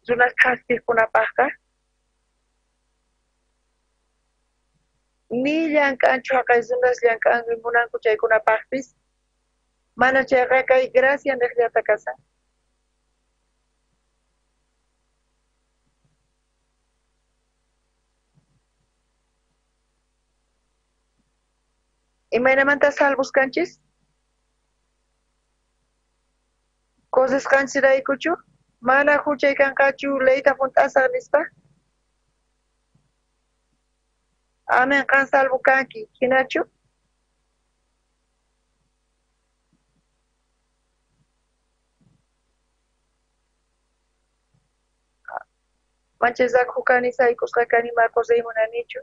runas khaspiqkunapaqqa ni llank'anchu haqay runas llank'anmi munanku chaykunapaqpis mana chayqa kay gracia niqllata kasan imaynamanta salvos kanchis cosas qansiraykuchu Mana huchaykanqachu leyta puntasaq nispa. Amen qan salvo kanki, hinachu. Manchezak hukani saykusqakani Marcos Reymunanichu.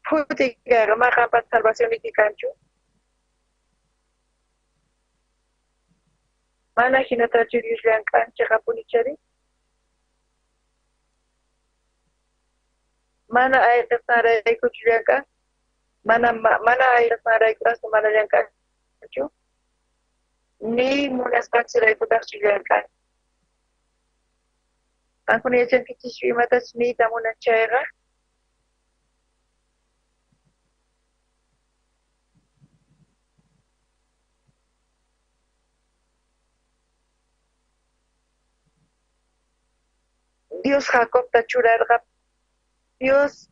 Putika maqanpat salvación ikikanchu. Mana hinatachu Diosllank'an chiqapunichari. Mana ayqisnarayku chullanka. Mana ayqisnarayku astu mana llankanchu. Ni munasqanchiraykutaq chullanka. Qankuna yachankichishchu imatach niyta munanchayqa. Dios Jacobta churarqa. Dios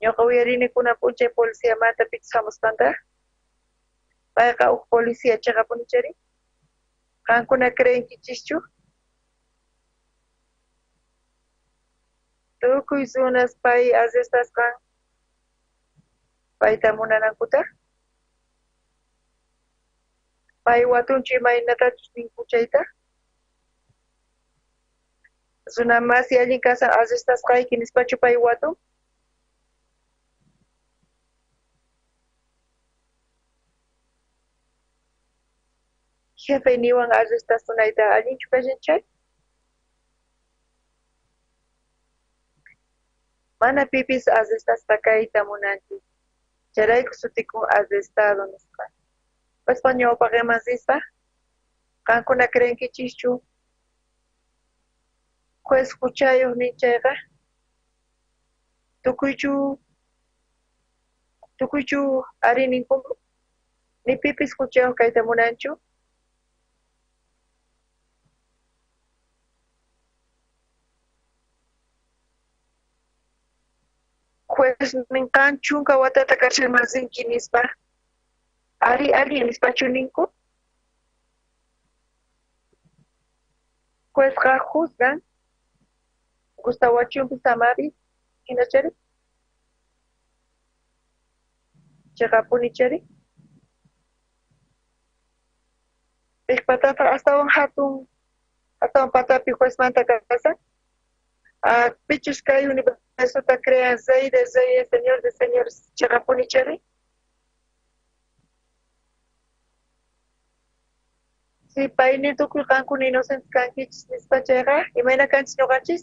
ñuqa uyarini p'unchay policíamanta pitishamusqanta. Payqa huk policía chiqapunichari. Qankuna creenkichischu. Tukuy sunas pay asestasqan. Payta munanankuta. Pay watunchu imaynatachus ninkuchayta. Suna masi allin kasan asestasqayki nispachu pay watun. Jefe niwan arrestasunayta allinchu kashanchay. Mana pipis arrestaspa kayta munanchi. Charayku sutikun arrestado nisqa. Pues ñawpa rimansispa. Qankuna creenkichischu. Juez huchayuq ninchayqa. Tukuychu ari ninkun. Ni pipis huchayuq kayta munanchu. Juez ninqan chunka watata karchalmansinki nispa. Ari nispachu ninku. Juezqa juzgan. Gustawachunpi samapi. Hinachari. Chiqapunichari. Pataqa astawan patapi juezmanta kasa. Pichus kay universuta crean Zey de Señor de Señores chiqapunichari. Si payni tukuy qankuna inocentes kankichis nispachayqa, imayna kanchis ñuqanchis.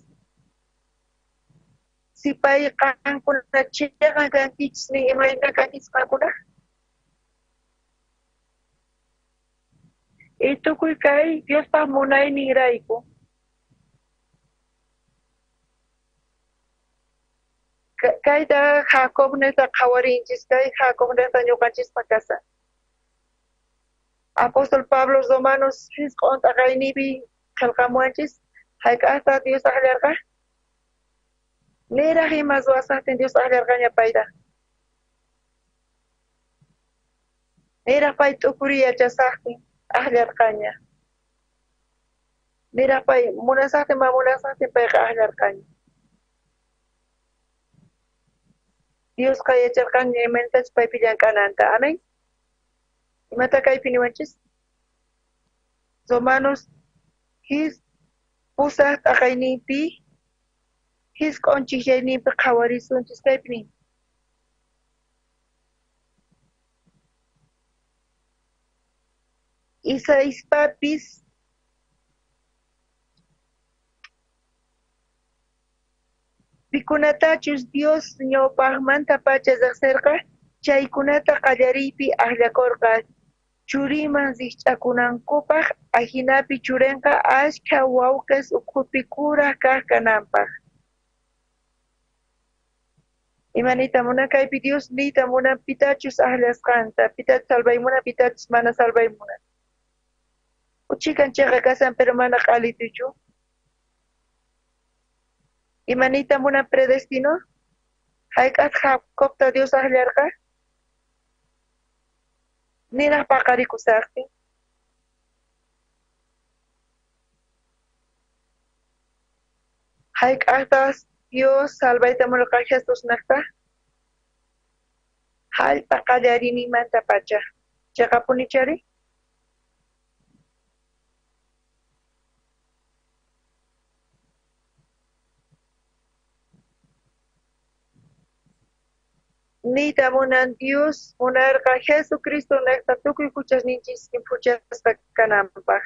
Si pay qankuna chiqan kankichis ni imayna kanchis qankuna. Y tukuy kay Diospa munayninrayku. Kayta Jacob neta qawarinchis, kay Jacob neta ñuqanchispa kasa. Apóstol Pablo Romanos hisq'unta qaynipi qillqamuanchis, hayk'aqta Dios aqllarqa. Niraq ima suwasaqtin Dios aqllarqaña payta. Niraq pay t'ukuri yachasaqtin aqllarqaña. Niraq pay munasaqtin ma munasaqtin payqa aqllarqaña. Dios qayacharqanña imantachu paypi llamk'ananta. Amén. Imata kaypi niwanchis. Romanos his pusaq t'aqayninpi his q'unchiqllayninpi qhawarisunchis kaypi nin. Isaispapis pikunatachus Dios ñawpaqmanta pacha riqsirqa chaykunata qallariypi aqllakurqa churiman riqch'akunankupaq ahinapi churinqa ashkha wawqis ukhupi kuraq kaq kananpaq. Imanita munan kaypi Dios niyta munan pitachus aqllasqanta, pitachus salvaymunan, pitachus mana salvaymunan. Uchikanchayqa kasan pero mana q'alituchu. Imanita muna predestino. Haikat kopta Dios ahliarka. Nina pakari kusakti. Haikas Dios salvaita mulka Jesús nakta. Hal pakadari ni manta pacha. Chakapuni chari. Nita munan Dios, munarka Jesucristo nakta tukuy kuchas ninchis impuchas kanampak.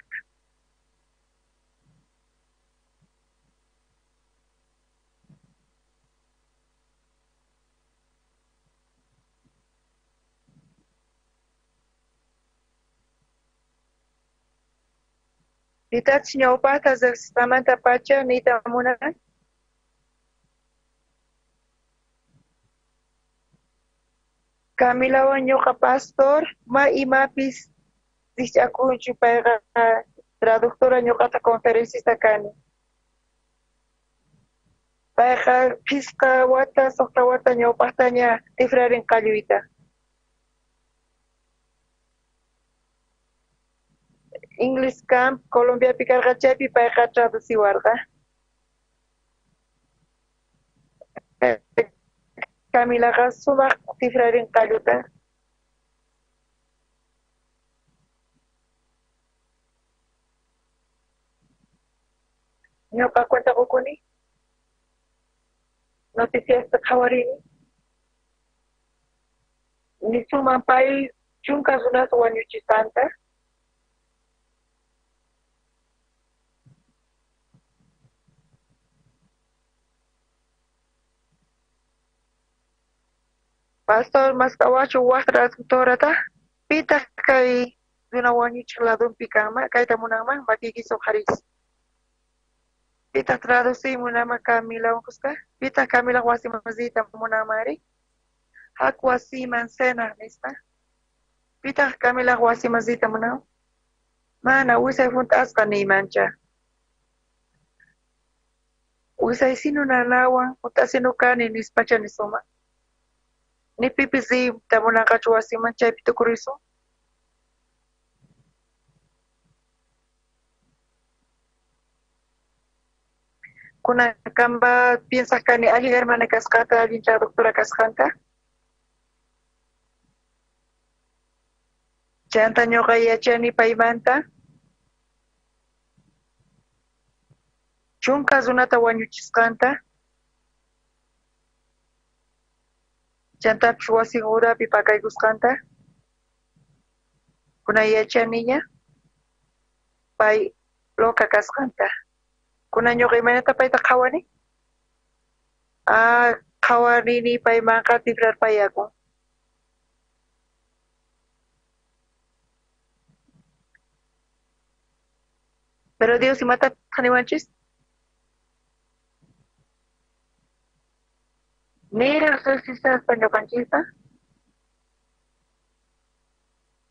Nita chiñawpata samanta pacha nita munan. Camila Wañoka pastor, ma imapis dichakunchu payqa traductora ñuqata conferencista kani. Payqa pisqa wata suqta wata ñawpaqtaña tifrarin qalluyta. English camp Colombiapi karqachapi payqa traduciwarqa. Camilaqa sumaq tifrarin qalluta. Ñuqa cuentaqukuni. Noticias qhawarini. Nisuman pay chunka runata wañuchisanta. Pastor Mascawachu Wastra Torata, Pita Kai Duna Wanich Ladun Picama, Kaita Munama, Makiki Soharis. Pita traduci Munama Camila Uncuska, Pita Camila Wasimazita Munamari, Hakwasi Mancena, Nista. Pita Camila Wasimazita Munam. Mana, Wisa Funtasca ni mancha. Wisa Sinuna Nawa, Utasinuka ni Nispacha Nisoma. Ni pipizi tamuna kachuasi mancha pitukuriso. Kuna kamba piensa kani ali hermana kaskata ali doctora kaskanta. Chanta nyoka ya chani paimanta. Chunka zunata wanyuchiskanta. Chanta pshua singura pipakai guskanta. Kuna yacha niña. Pai loka kaskanta. Kuna nyoka imanata pai takawani. Kawani ni pai mangka tifrar pai ako. Pero Dios si mata kaniwanchis. Nira sasisa panyokanchista.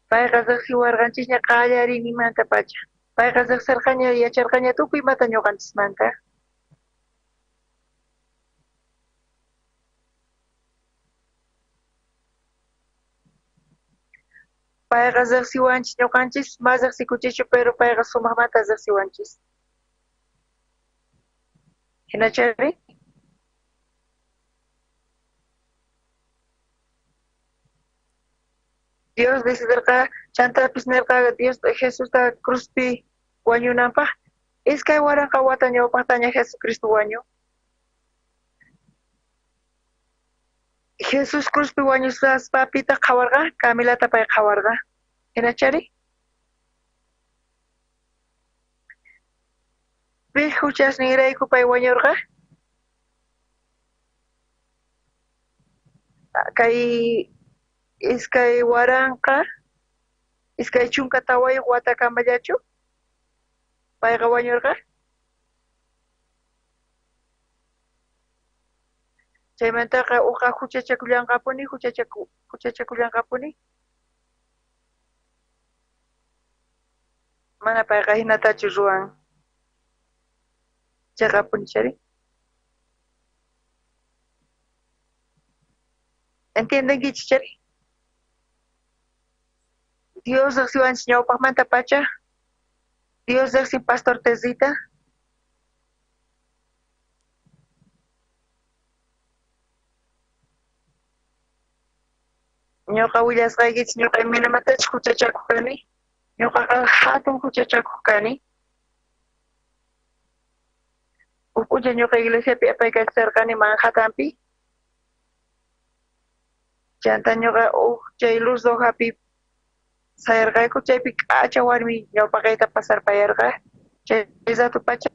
Payqa riqsi warqanchikña qallarinimanta pacha. Payqa riqsirqaña yacharqaña tukuy mata ñuqanchismanta. Payqa riqsiwanchis ñuqanchis mas riqsikuchichu pero payqa sumaqmanta riqsiwanchis. Hinachari? Dios decidirqa chantapis nirqa Dios Jesusta cruzpi wañunanpaq iskay waranqa wata ñawpaqtaña Jesucristo wañu. Jesus cruzpi wañuspapita qhawarqa Camilata pay qhawarqa. Hinachari? Pik huchasninrayku pay wañurqa? Kay iskay waranqa iskay chunka tawayuq wata kamallachu payqa wañurqa. Chaymantaqa uqa huchachakullanqapuni mana payqa hinatachu ruwan chaqapuni chari. ¿Entienden que chichari? Dios del Siwan Señor Pamanta Pacha, Dios del Sin Pastor Tezita, ñoqa willasqaykichis ñoqa imaynamantachus huchachakuq kani, ñoqaqa hatun huchachakuq kani. Uk'ulla ñoqa iglesiapi apaykachisarqani Manhattanpi. Chanta ñoqa chay Luz Lojapi sayarqayku chaypi k'acha warmi ñawpaqayta pasarpayarqa. Chay Zatu pacha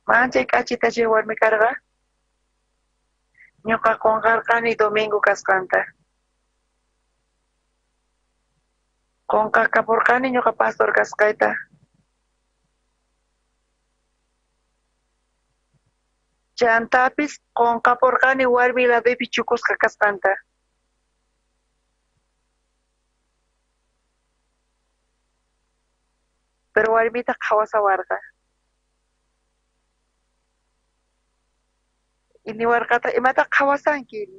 manchay k'achita chay warmi karqa. Ñoqa qunqarqani domingo kasqanta. Qunqaqapurqani ñoqa pastor kasqayta. Chantapis qunqapurqani warmi laduypi chukusqa kasqanta. Pero warmita qhawasawarqa. Iniwarqata imata qhawasanki.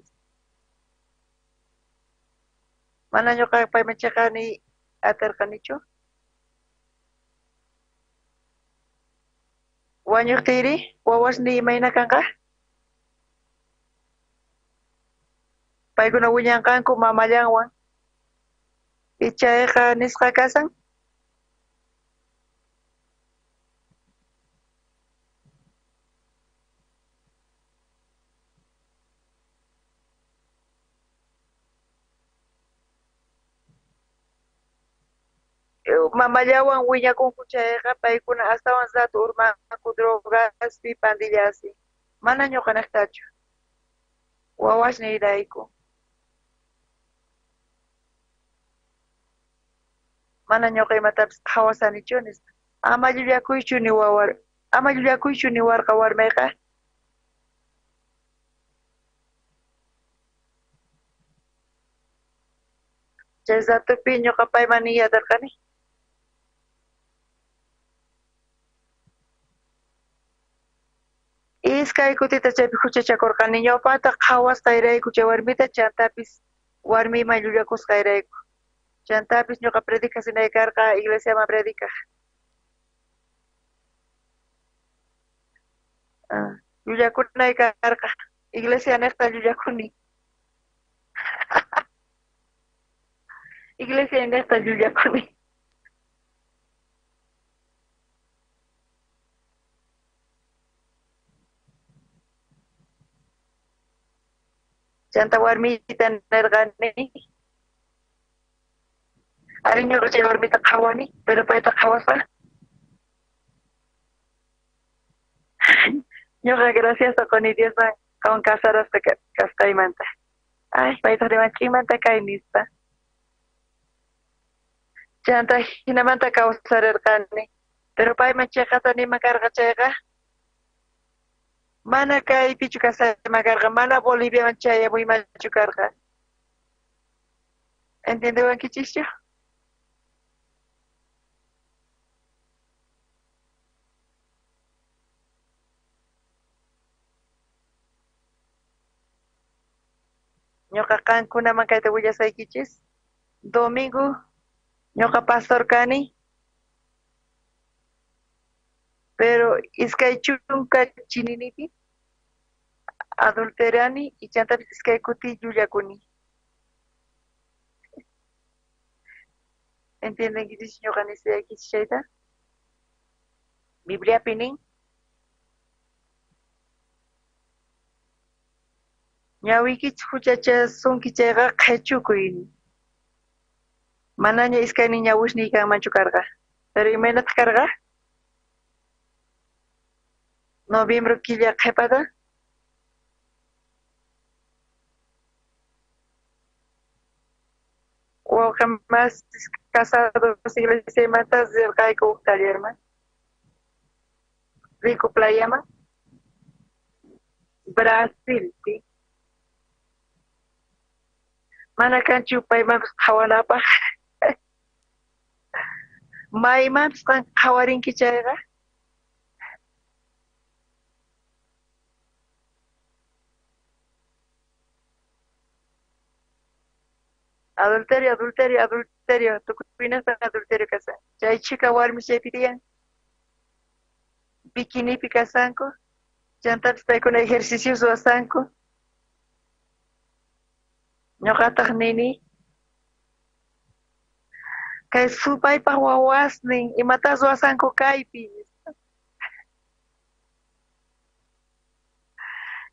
Mana ñoqa payman chiqani atarqanichu. Wañuqtiyri wawasni imayna kanqa. Paykuna wiñanqanku mamallanwan. Ichayqa nisqa kasan. Mamallawan wiñakunku chayqa paykuna astawan zatu urmanku drogaspi pandillaspi. Mana ñuqanaqtachu. Wawasniyrayku. Mana ñuqa imatapis qhawasanichu nispa. Ama llulakuychu ni wawar. Ama llulakuychu ni warqa warmayqa. Chay zatupi ñuqa payman niyatarqani. Iskay kutita chaypi huchachakurqani ñawpata qhawasqayrayku chay warmita chantapis warmiyman llullakusqayrayku. Chantapis ñuqa predikasinay karqa iglesiaman predikaq. Llullakunay karqa iglesia niqta llullakuni. Iglesia niqta llullakuni. Chanta warmita nirqani. Ari ñuqa chay warmita qhawani, pero payta qhawaspa. Ñuqa gracias taquni Diosman kawan kasaraspa kasqaymanta. Ay, payta rimanchimanta kay nispa. Chanta hinamanta kawsarirqani, pero payman chiqata nima karqa chayqa. Mana kay pichu kasayman karqa, mana Boliviaman chayamuymanchu karqa. ¿Entiendewankichishchu? Ñuqa qankunaman kayta willasaykichis. Domingo ñuqa pastor kani. Pero iskay chunka chininipi adulterani y chantapis iskay kuti llullakuni. ¿Entienden que dice ñuqa nisaykichis chayta? Bibliapi nin. Ñawikichis huchachasunki chayqa qhichukuyni. Manaña iskaynin ñawishniy kanmanchu karqa. Pero imaynataq karqa? Noviembre killa qhipada. Wawqa mas casados iglesiaymanta zirqayku huk tallerman. Rico Playaman. Brasilpi. Mana kanchu paymanpis qhawanapaq. Maymanpis qhawarinki chayqa. Adulterio, adulterio, adulterio. Tu cuinas para adulterio casa. Chay chica warmi chaypirían. Bikini picasanco. Jantar está con ejercicios o asanco. Ñoqataq nini. Kay supaypaq wawasnin. Imatas wasanco kaypi.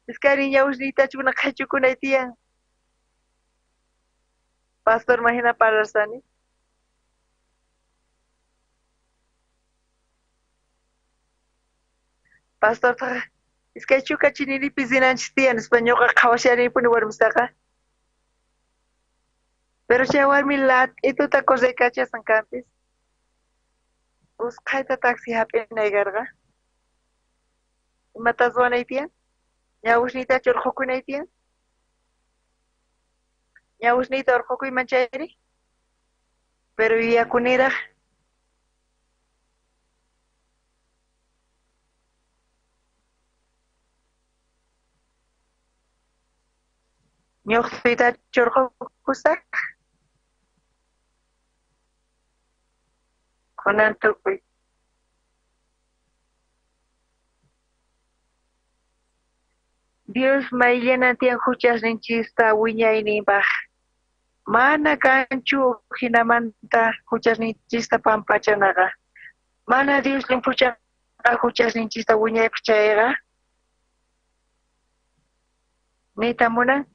Iskari ñawusnita chuna kaychukunay tiyan. Pastor Mahina Parasani. Pastor iskay chuka chinilipi zinanchis tiyan. Españoqa qhawasharipuni warmistaqa. Pero chay warmi ituta correykachasan kanpis. Usqayta taxi hap'inaykarqa. Imatas ruwanay tiyan. Ñawusnita churqukunay tiyan. Ñawusnita urqukuyman chayri. Pero yakuniraq. Ñuqsita churqukusaq. Kunan tukuy. Dios mayllanan tiyan huchasninchista wiñayninpaq. Mana kanchu hinamanta huchasninchista pampachanaqa. Mana Dios limpuchaqa huchasninchista wiñaypaq chayqa. Nitamunan.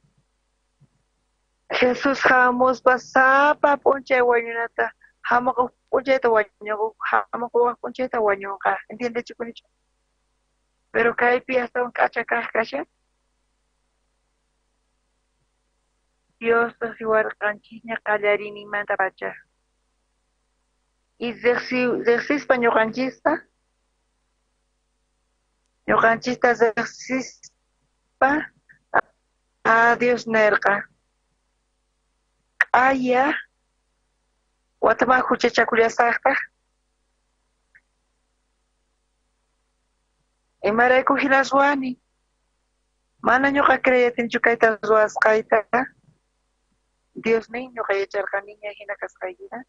Jesús hamuspa sapa p'unchay wañunata hamuq p'unchayta wañuq hamuq p'unchayta wañunqa. ¿Entiende chukunichu? Pero kaypi astawan k'acha kaq kasha. Dios siwarqanchikña qallarinimanta pacha. Y zexispa ñuqanchista zexispa a Dios nerqa. Aya watama huchachakullasaqta. Imarayku hina ruwani. Mana ñuqa creyatinchu kayta ruwasqayta. Dios nin ñuqa yacharqaniña hina kasqaykita.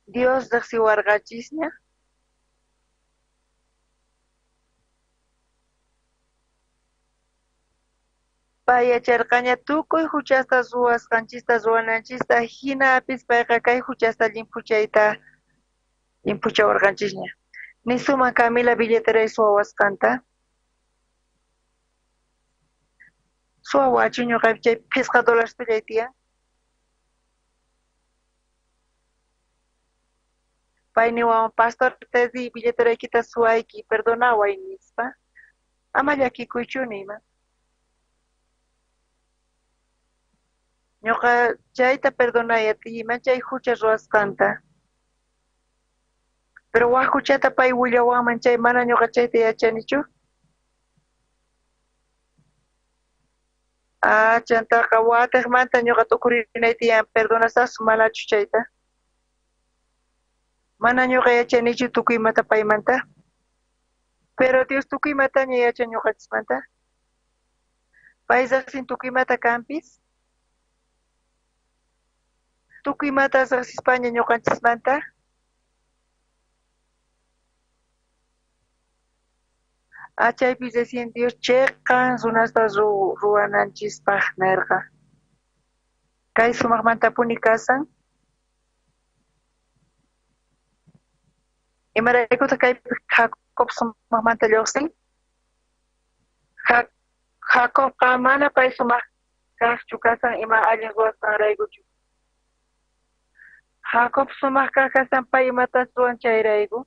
Dios riqsiwarqachisña. Pay yacharqaña tukuy huchasta ruwasqanchista ruwananchista hinapis payqa kay huchasta limpuchawarqanchisña. Nisuma Camila Billeteray suwawasqanta. Suwawachu ñuqaypi chay $50 tullay tiyan. Pay niwawan Pastor Teddy billeteraykita suwayki perdonaway nispa. Ama llakikuychu nima. Ñuqa chayta perdonay atiyman chay hucha ruwasqanta. Pero waq huchata pay willawanman chay mana ñuqa chayta yachanichu. Chantaqa watiqmanta ñuqa tukurinay tiyan perdonasasu malachu chayta. Mana ñuqa yachanichu tukuymata paymanta. Pero Dios tukuymataña yachan ñuqachismanta. Pay riqsin tukuymata kanpis. Tukuymata riqsispaña ñuqanchismanta. Chaypi recién Dios cheqan runasta ruwananchispaq nerqa. Kay sumaqmantapuni kasan. Imaraykuta kay Jacob sumaqmanta lluqsin. Jacobqa mana pay sumaq kaqchu kasan ima allin ruwasqanraykuchu. Jacob sumaq kaq kasan pay imatas ruwan chayrayku.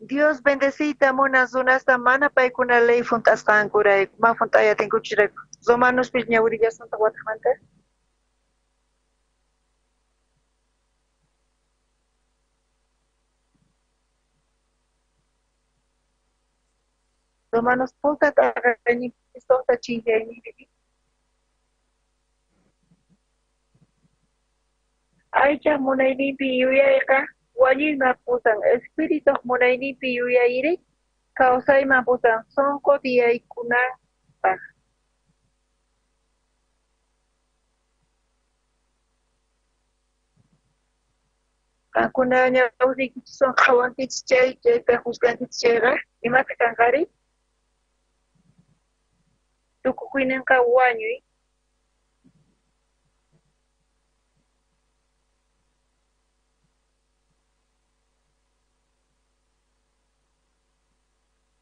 Dios bendecita munas runasta mana paykuna ley funtasqankurayku. Ma funtayatinkuchirayku. Romanos pis ñawirillasunta wataqmanta. Romanos punta taqañipis sonta chillay. Aycha munaynipi yuyayqa walliyman pusan espíritu munaynipi yuyayri kawsayman pusan sonqo tiyaykunanpaq. Kankuna ñawrikichison qhawankichis chayta juzgankichis chayqa imata kanqari? Tukukuyninqa wañuy.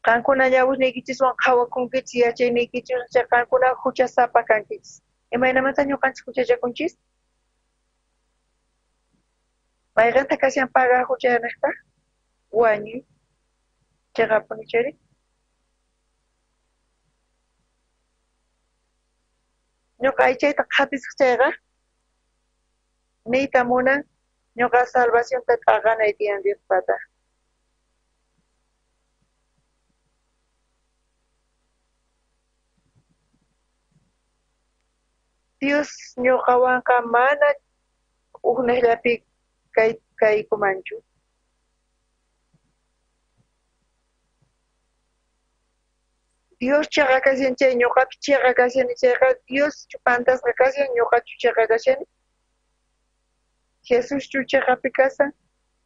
Kankuna ñawrisniykichiswan qhawakunkichis yachayniykichiswan chay kankuna huchasapa kankichis. Imaynamanta ñuqanchis huchachakunchis? Mayqanta kashan paga huchanaqta? Wañuy. Chayqapuni chayri. Ñuqa aychayta qhapisaq chayqa niyta munan ñuqa salvacionta t'aqanay tiyan Diospata. Dios ñuqawanqa mana uqnaqllapi kaykumanchu. Dios chaqa kashan chay ñuqapi chaqa kashani chayqa Dios chupantasqa kashan ñuqachu chaqa kashani. Jesus chuchaqapi kasan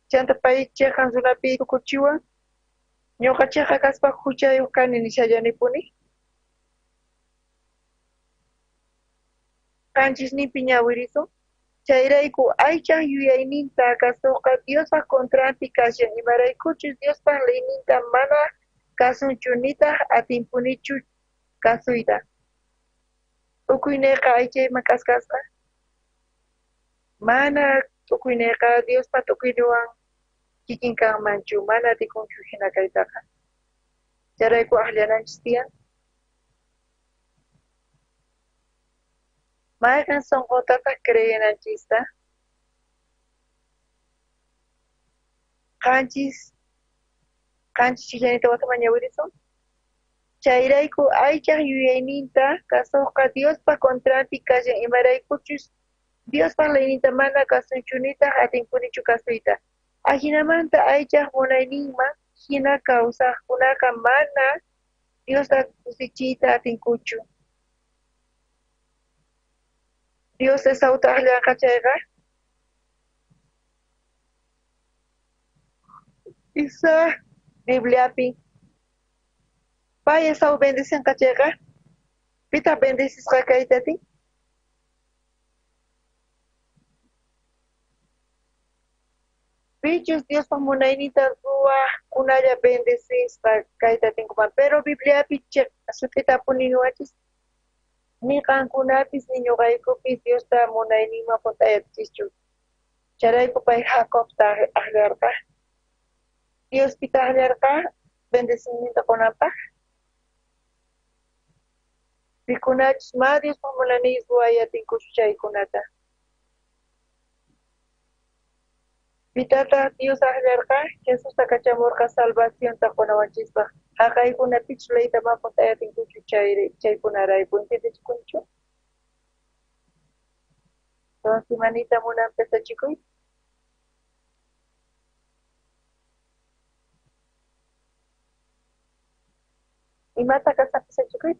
chanta pay chayqan runapi tukuchiwan ñuqa chaqa kaspa huchayuq kani nishallanipuni. Qanchisnipi ñawirisun chayrayku aychaq yuyayninta kasuqa Diospa contranpi kashan imaraykuchus Diospa leyninta mana kasunchu nitaq atinpunichu kasuyta. Tukuyniyqa aychayman kaskasqa mana tukuyniyqa Diospa tukuyniwan kikin kanmanchu mana atikunchu hina kaytaqa. Chayrayku akllananchis tiyan. Mayqan sonqotataq creyenanchista? Qanchis chillanita wataman ñawirisun? Chayrayku aychaq yuyayninta kasuqqa Diospa contranpi kashan imaraykuchus Diospa leyninta mana kasunchu nitaq atinpunichu kasuyta. Ahinamanta aychaq munayninman hina kawsaqkunaqa mana Diosta kusichiyta atinkuchu. Dios esauta allanqa chayqa? Isa Bibliapi pay esau bendicionqa chayqa? Pita bendisisqa kaytatin? Pichus Diospa munaynita ruwaqkunalla bendisisqa kaytatinkuman, pero Bibliapi chay sutitapuni ñuqachis niqankunapis ni ñuqaykupis Diosta munayninman puntayachischu. Charayku pay Jacobta aklarqa. Diospita aklarqa bendecimiento kunanpaq. Pikunachus ma Diospa munayninman ruwayatinkushu chaykunata. Pitata Dios aklarqa Jesusta kachamurqa salvacionta kunawanchispaq. Haqaykuna pichlayta ma puntayatinkuchu chaykunarayku. ¿Entiendechikunchu? Entonces, manita munan pesachikuy. Imata kasa pesachikuy.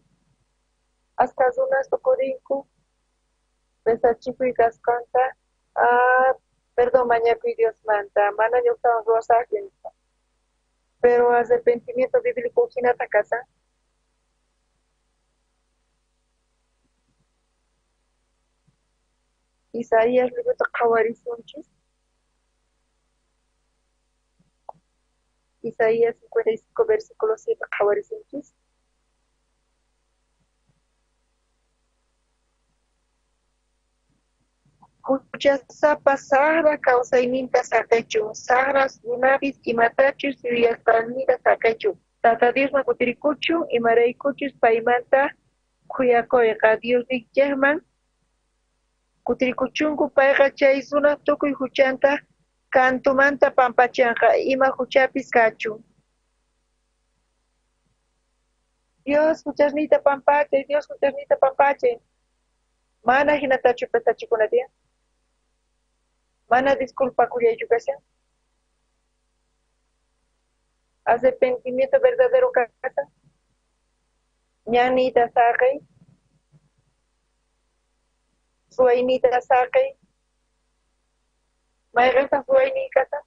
Hasta unas tocorinku. Pesachikuy kaskanta. Perdón, mañakuy Dios manta. Mana ñuqtawan ruwasaqllan. Pero arrepentimiento bíblico hinata kasa. Isaías libro qhawarisunchis. Isaías 55 versículo 7 qhawarisunchis. Huchasapa sahra kawsayninta saqaychu, sahras runapis imatachus yuyaspanita saqaychu. Tata Diosman kutirikuchu, imaraykuchus paymanta kuyakuyqa Diosnikllajman kutirikuchunku payqa chay runaq tukuy huchanta kantumanta pampachanqa ima huchapis kachu. Dios huchasnita pampachay, Dios huchasnita pampachay. Mana hinatachu pestachikunatiyan. Mana disculpa Curiayucación. Arrepentimiento verdadero casa. Ñanita sakai. Suainita sakai. Mayrenta suaini casa.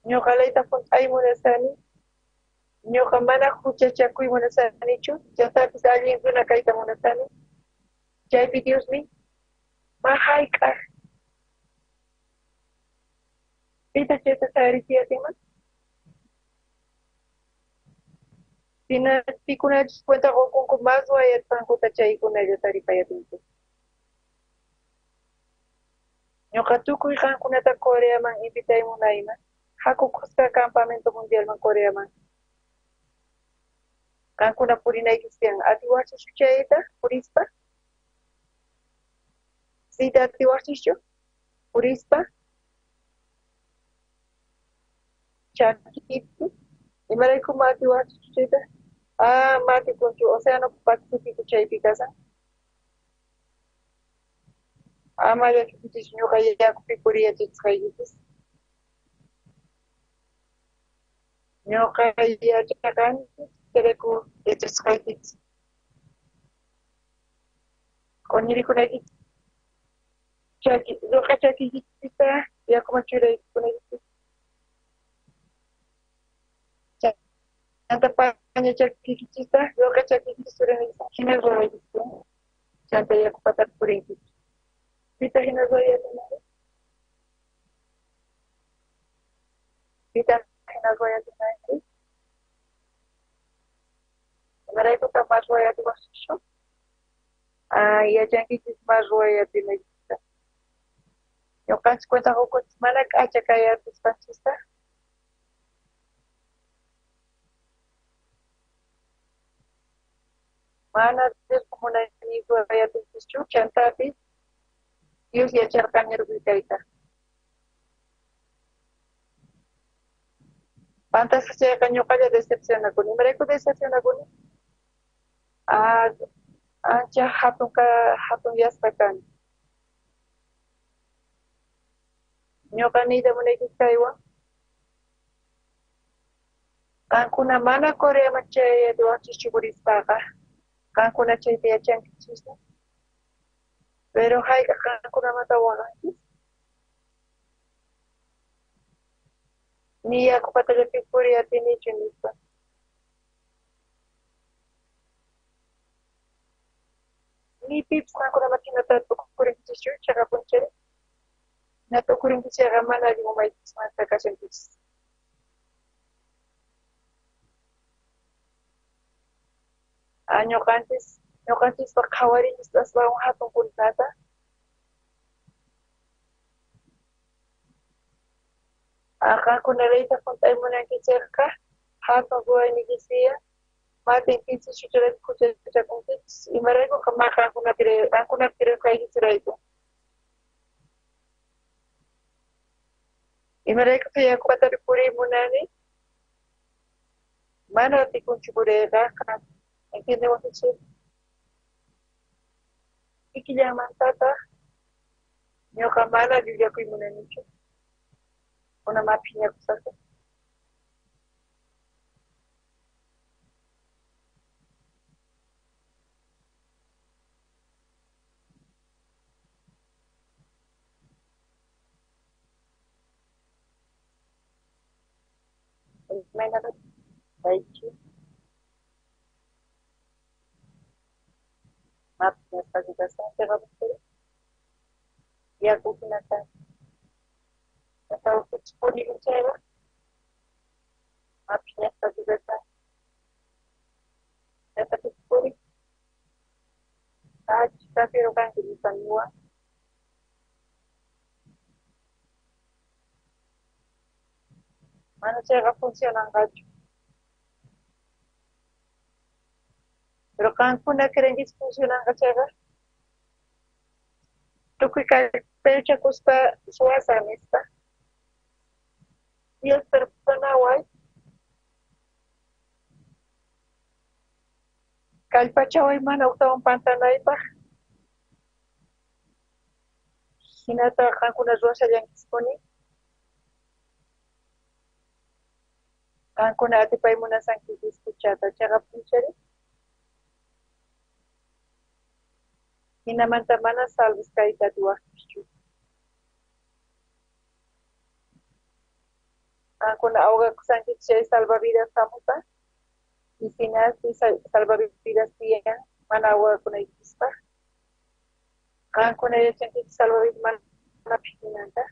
Ñoqalayta ay munasani. Ñoqa mana huchachakuy munasanichu. Llantapis allin runa kayta munasani. Chaypi Diosmi. Mahayk'aq. Pita chayta sarisiyatinman. Pina pikunachis cuenta qoqunku más wayatpankuta chaykunalla taripayatinki. Ñoqa tukuy qankunata Coreaman invitaymunayman. Hakukusqa campamento mundialman Coreaman. Qankuna purinaykis tiyan atiwarchischu chayta purispa. Sita atiwarchischu purispa. Chakipi. Imaraykuma atiwarchischu chayta. Mati kunchu Océano Pacífico chaypi kasan. Amaya kipichis ñuqa yakupi puriyachis qayllitis. Ñuqa yachaqani tereku yachis qayllitis. Qonirikunaykis chaki ñuqa chakiykichista yakuma churaykunaykis. Chanta paña chakiykichista ñuqa chakiykichis churanaykis. Hina ruwaykis. Chanta yakupata purinkis. Pita hina ruwayatinari. Pita hina ruwayatinari. Imaraykuta más ruwayatiwaschu. Yachankichis más ruwayatinari. Ñuqanchis cuenta hukunchis mana k'acha kayartispanchista. Mana descomunayni ruwayatinchischu chantapis Dios yacharqani rubikayta. Pantasqa chayqa ñuqalla decepcionakuni. Imarayku decepcionakuni? Ancha hatun yasqa kani. Ñuqa niyta munaykis kaywan. Qankuna mana Coreaman chayatiwaqchischu purispaqa. Qankuna chayta yachankichischu. Pero hayqa qankunamanta waqanchis. Ni yakupatallapi puriyatinichu nispa. Ni pips qankunamanta hinata tukurinkichishchu chaqa punchari. Na tukurinkichayqa mana alli umaykisimanta kashankichis. Ñuqanchis qhawarinchis astawan hatun punata. Qankunarayta puntaymunankichayqa hatun ruwaynikisiya. Matinkichis chuchurayta huchachakunkichis. Imaraykuqa qankunapi riqaykisirayku. Imaraykuqa yakupatapi puriymunani. Mana atikunchu puriyqa. Entendemos eso. Ikillamantata ñuqa mana llullaykunanichu. Kunamapi ñakusaqta. Imagínate, Daichi. Mapi ñakusaqta cerramos. Yakukunata. Estaba disponible chayqa. Mapi ñakusaqta. Estaba disponible. Prefiero kanki nisaniwa. Mana chayqa funcionanqachu. Pero qankuna creenkis funcionanqa chayqa. Tukuy kallpachakuspa suwasan nispa. 10 personas kallpachaway mana uktawan pantanaypaq Hinata qankuna ruwashallankisipuni. Qankuna atipay munasankis escuchata chayqa punchari. Hinamanta mana salvis kayta diwaqtischu. Qankuna awqakusankis chay salvavidas hamuta. Y sinasi salvavidas tiyan mana awqakunaykispa. Qankuna yachankis salvavidas mana pihinanta.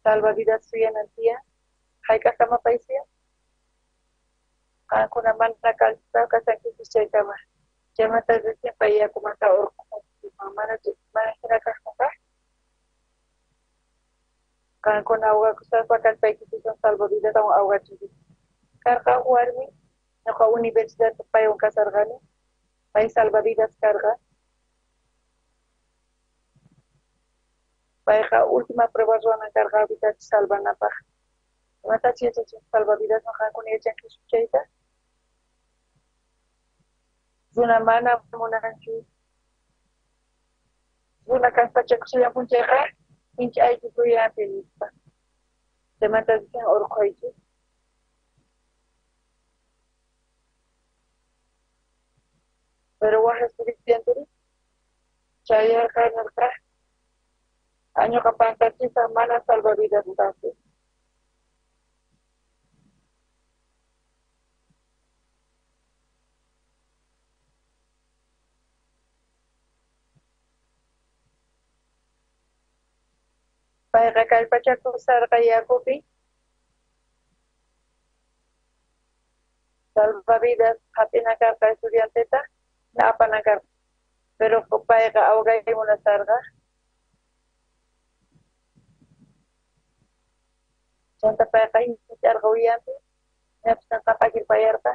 Salvavidas suyanantiya. Hayk'aqama paysiya. Qankuna mana kalpita kasankis chaykama. Chaymanta recién payyakumanta urqunkiman mana hina kaqkunqa. Qankuna awqakusapa kallpaykipis salvavidas awqachikis. Karqa warmi ñuqa universidad paywan kasarqani. Pay salvavidas karqa. Payqa última prueba ruwanan karqa habitachi salvanapaq. Imatachi yachachin salvavidas qankuna yachankishu chayta. Runa mana munanchu. Runa kaspachakushallan punchayqa hincha aychu kuyanpi nispa. Chaymanta dicen urquychu. Pero waha estudianturi chayarqa nirqa añoqa pankachisa mana salvavidas utasi. Payqa kallpachakusarqa yakupi salvavidas hap'ina karqa estudianteta na apana karqa. Pero payqa awqay munasarqa. Chanta payqa hincharqa uyanpi. Ñapisqa qapakirpayarqa.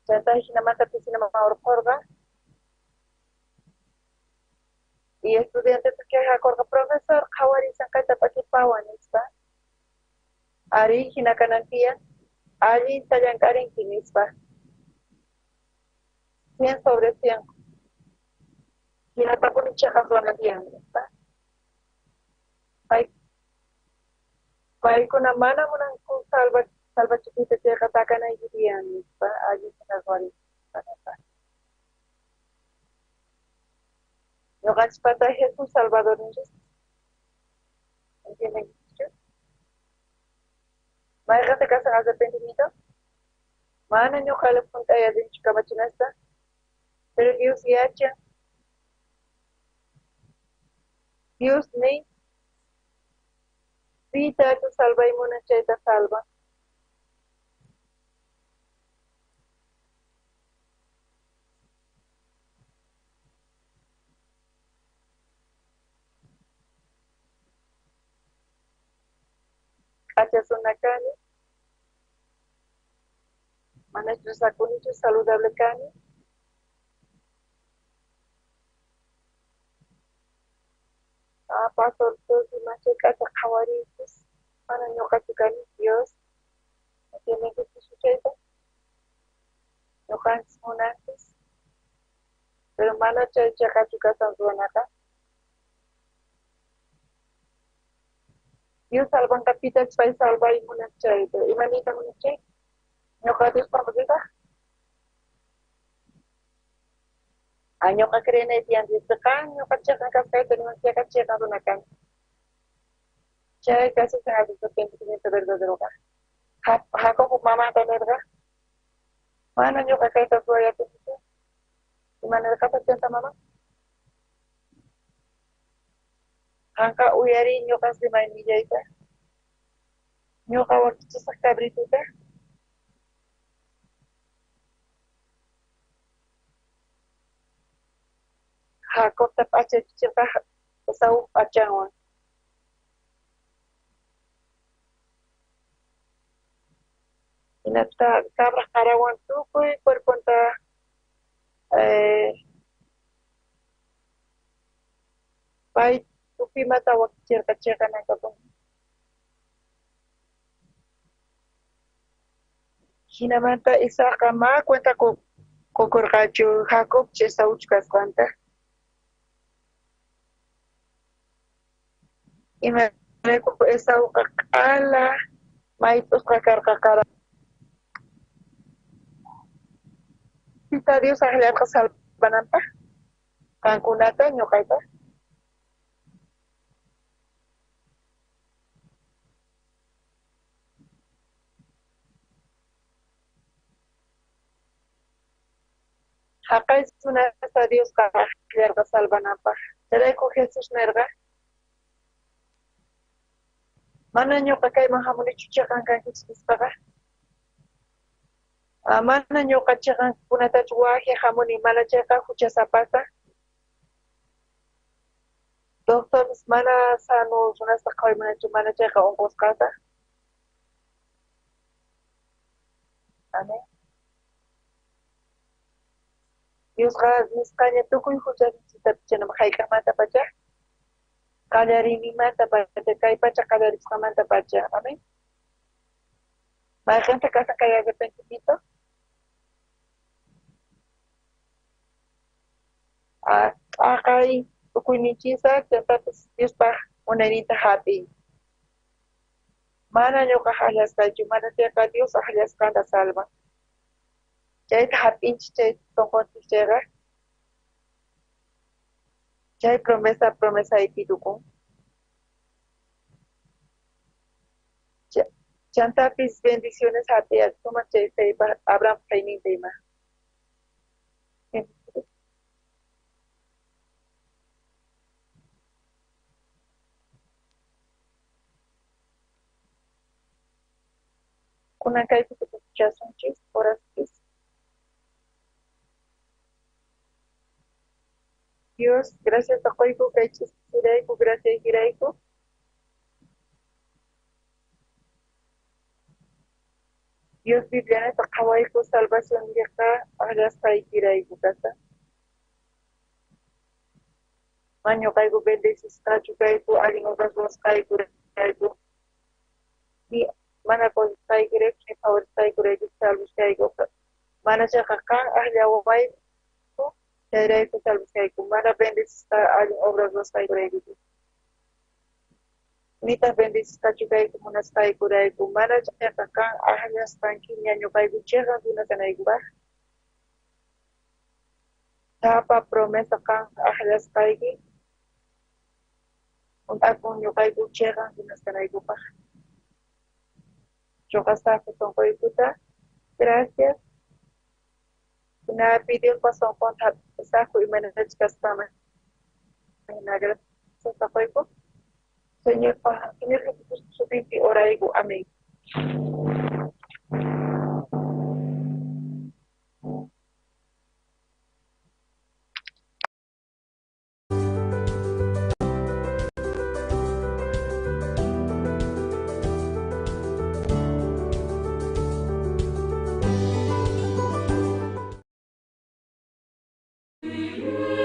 Chanta hinamanta pisinama urqurqa. Y estudiantes que hakorqa profesor qhawarisan kayta pakipawan nispa. Ari hinakanantiyan allinta llankarinki nispa. 100 sobre 100. Hinapakuni chaqaswanatiyan nispa. Paykuna mana munanku salvachipita chayqa takanaykipiyan nispa. Allinta qhawarisan. Ñuqanchipata Jesús Salvador ninchis. ¿Entienden? ¿Mayqa se casan arrepentimiento? Mana ñuqala puntaya dinchu kamachinasta. Pero Dios yacha. Dios ni pita tu salva y muna chayta salva. Achasunakani, manachos sakunichos saludable kani. Pastor todos y macheca kawaritis, mana ñoqachukani Dios, tiene que escuchar, ñoqanchis munanchis, pero mana chay chaqachukasan ruwanaka. Dios salvan capita pay salva y munachay, y manita munachay, ñoqa Dios pamakita. Ñoqa creen tiyan disqan, ñoqa chaqan kasqayta ñuqa chaqan runakan. Chay casi se hace arrepentimiento verdadero. Jacob mamá tenerga. Mana ñoqa kayta ruwayapusita. Imanera kapachanta mama. Anka uyari ñoqa simay millayta. Ñoqa wakichisa cabrituta. Jacobta pachachichirqa Esaú pachanwan. Hinata cabra qarawan tukuy cuerponta pay tupimata wakichirqa chiqanakapun. Hinamanta Isaaca ma cuenta con Kukurqachu Jacob chisawchkasqanta. Imarayku Esauqa q'ala mayt'usqa karqa. Pita Dios aqllarqa salvananpaq qankunata ñuqayta. Haqaysunasta Dios aqllarqa salvananpaq. Chayraykun Jesus nirqa mana ñuqa kayman hamunichu chiqankankichis nispaqa. Mana ñuqa chiqankunatachu waqiy hamuni mana chayqa huchasapata. Doctores mana sano runasta qaymanachu mana chayqa unqusqata. Amén. Diosqa nisqaña tukuy huchasita chanam hayk'amanta pacha qallarinimanta pacha kay pacha qallarisqamanta pacha. Amén. Mayqanta kasa kay arrepentimiento. Aqay tukuyninchisa chaytapas Diospaq munayniyta hapiy. Mana ñuqa haqllasqaychu, mana chayqa Dios haqllasqanta salvan. Chayta hap'inchis chay tunqunchis chayqa. Chay promesaypi tukun. Chantapis bendiciones hap'iyat sumaq chay Abraham qayninta ima. Kunan kaypi tukuchasunchis oraspis. Dios, gracias a Joico, Caichis, Hiraico, gracias Hiraico. Dios, Bibliana, Takawaico, salvación directa, Agaspa y Hiraico, casa. Maño Caico, bendecis, Cacho Caico, Alino Rasgos Caico, Caico. Y Manaco Caico, Favor Caico, Salvus Caico. Manachaca, Agliawai. Caico, Salvus Caico. Mana bendecis, Alin Obras los Caico, Mita bendecis, Cacho Caico, Munas Caico, Manachaca, Aglias Tanquin, Yaño Caico, Chega, Duna Canaico. Tapa promesa kan Aglias Caico. Un tacuño Caico, Chega, Duna Canaico. Yo gastaste con Coicuta. Gracias. Una video pasó con Saco y Menech Castama. Gracias a Coico. Señor, Señor Jesús, su pinti oraigo. Amén. Yeah.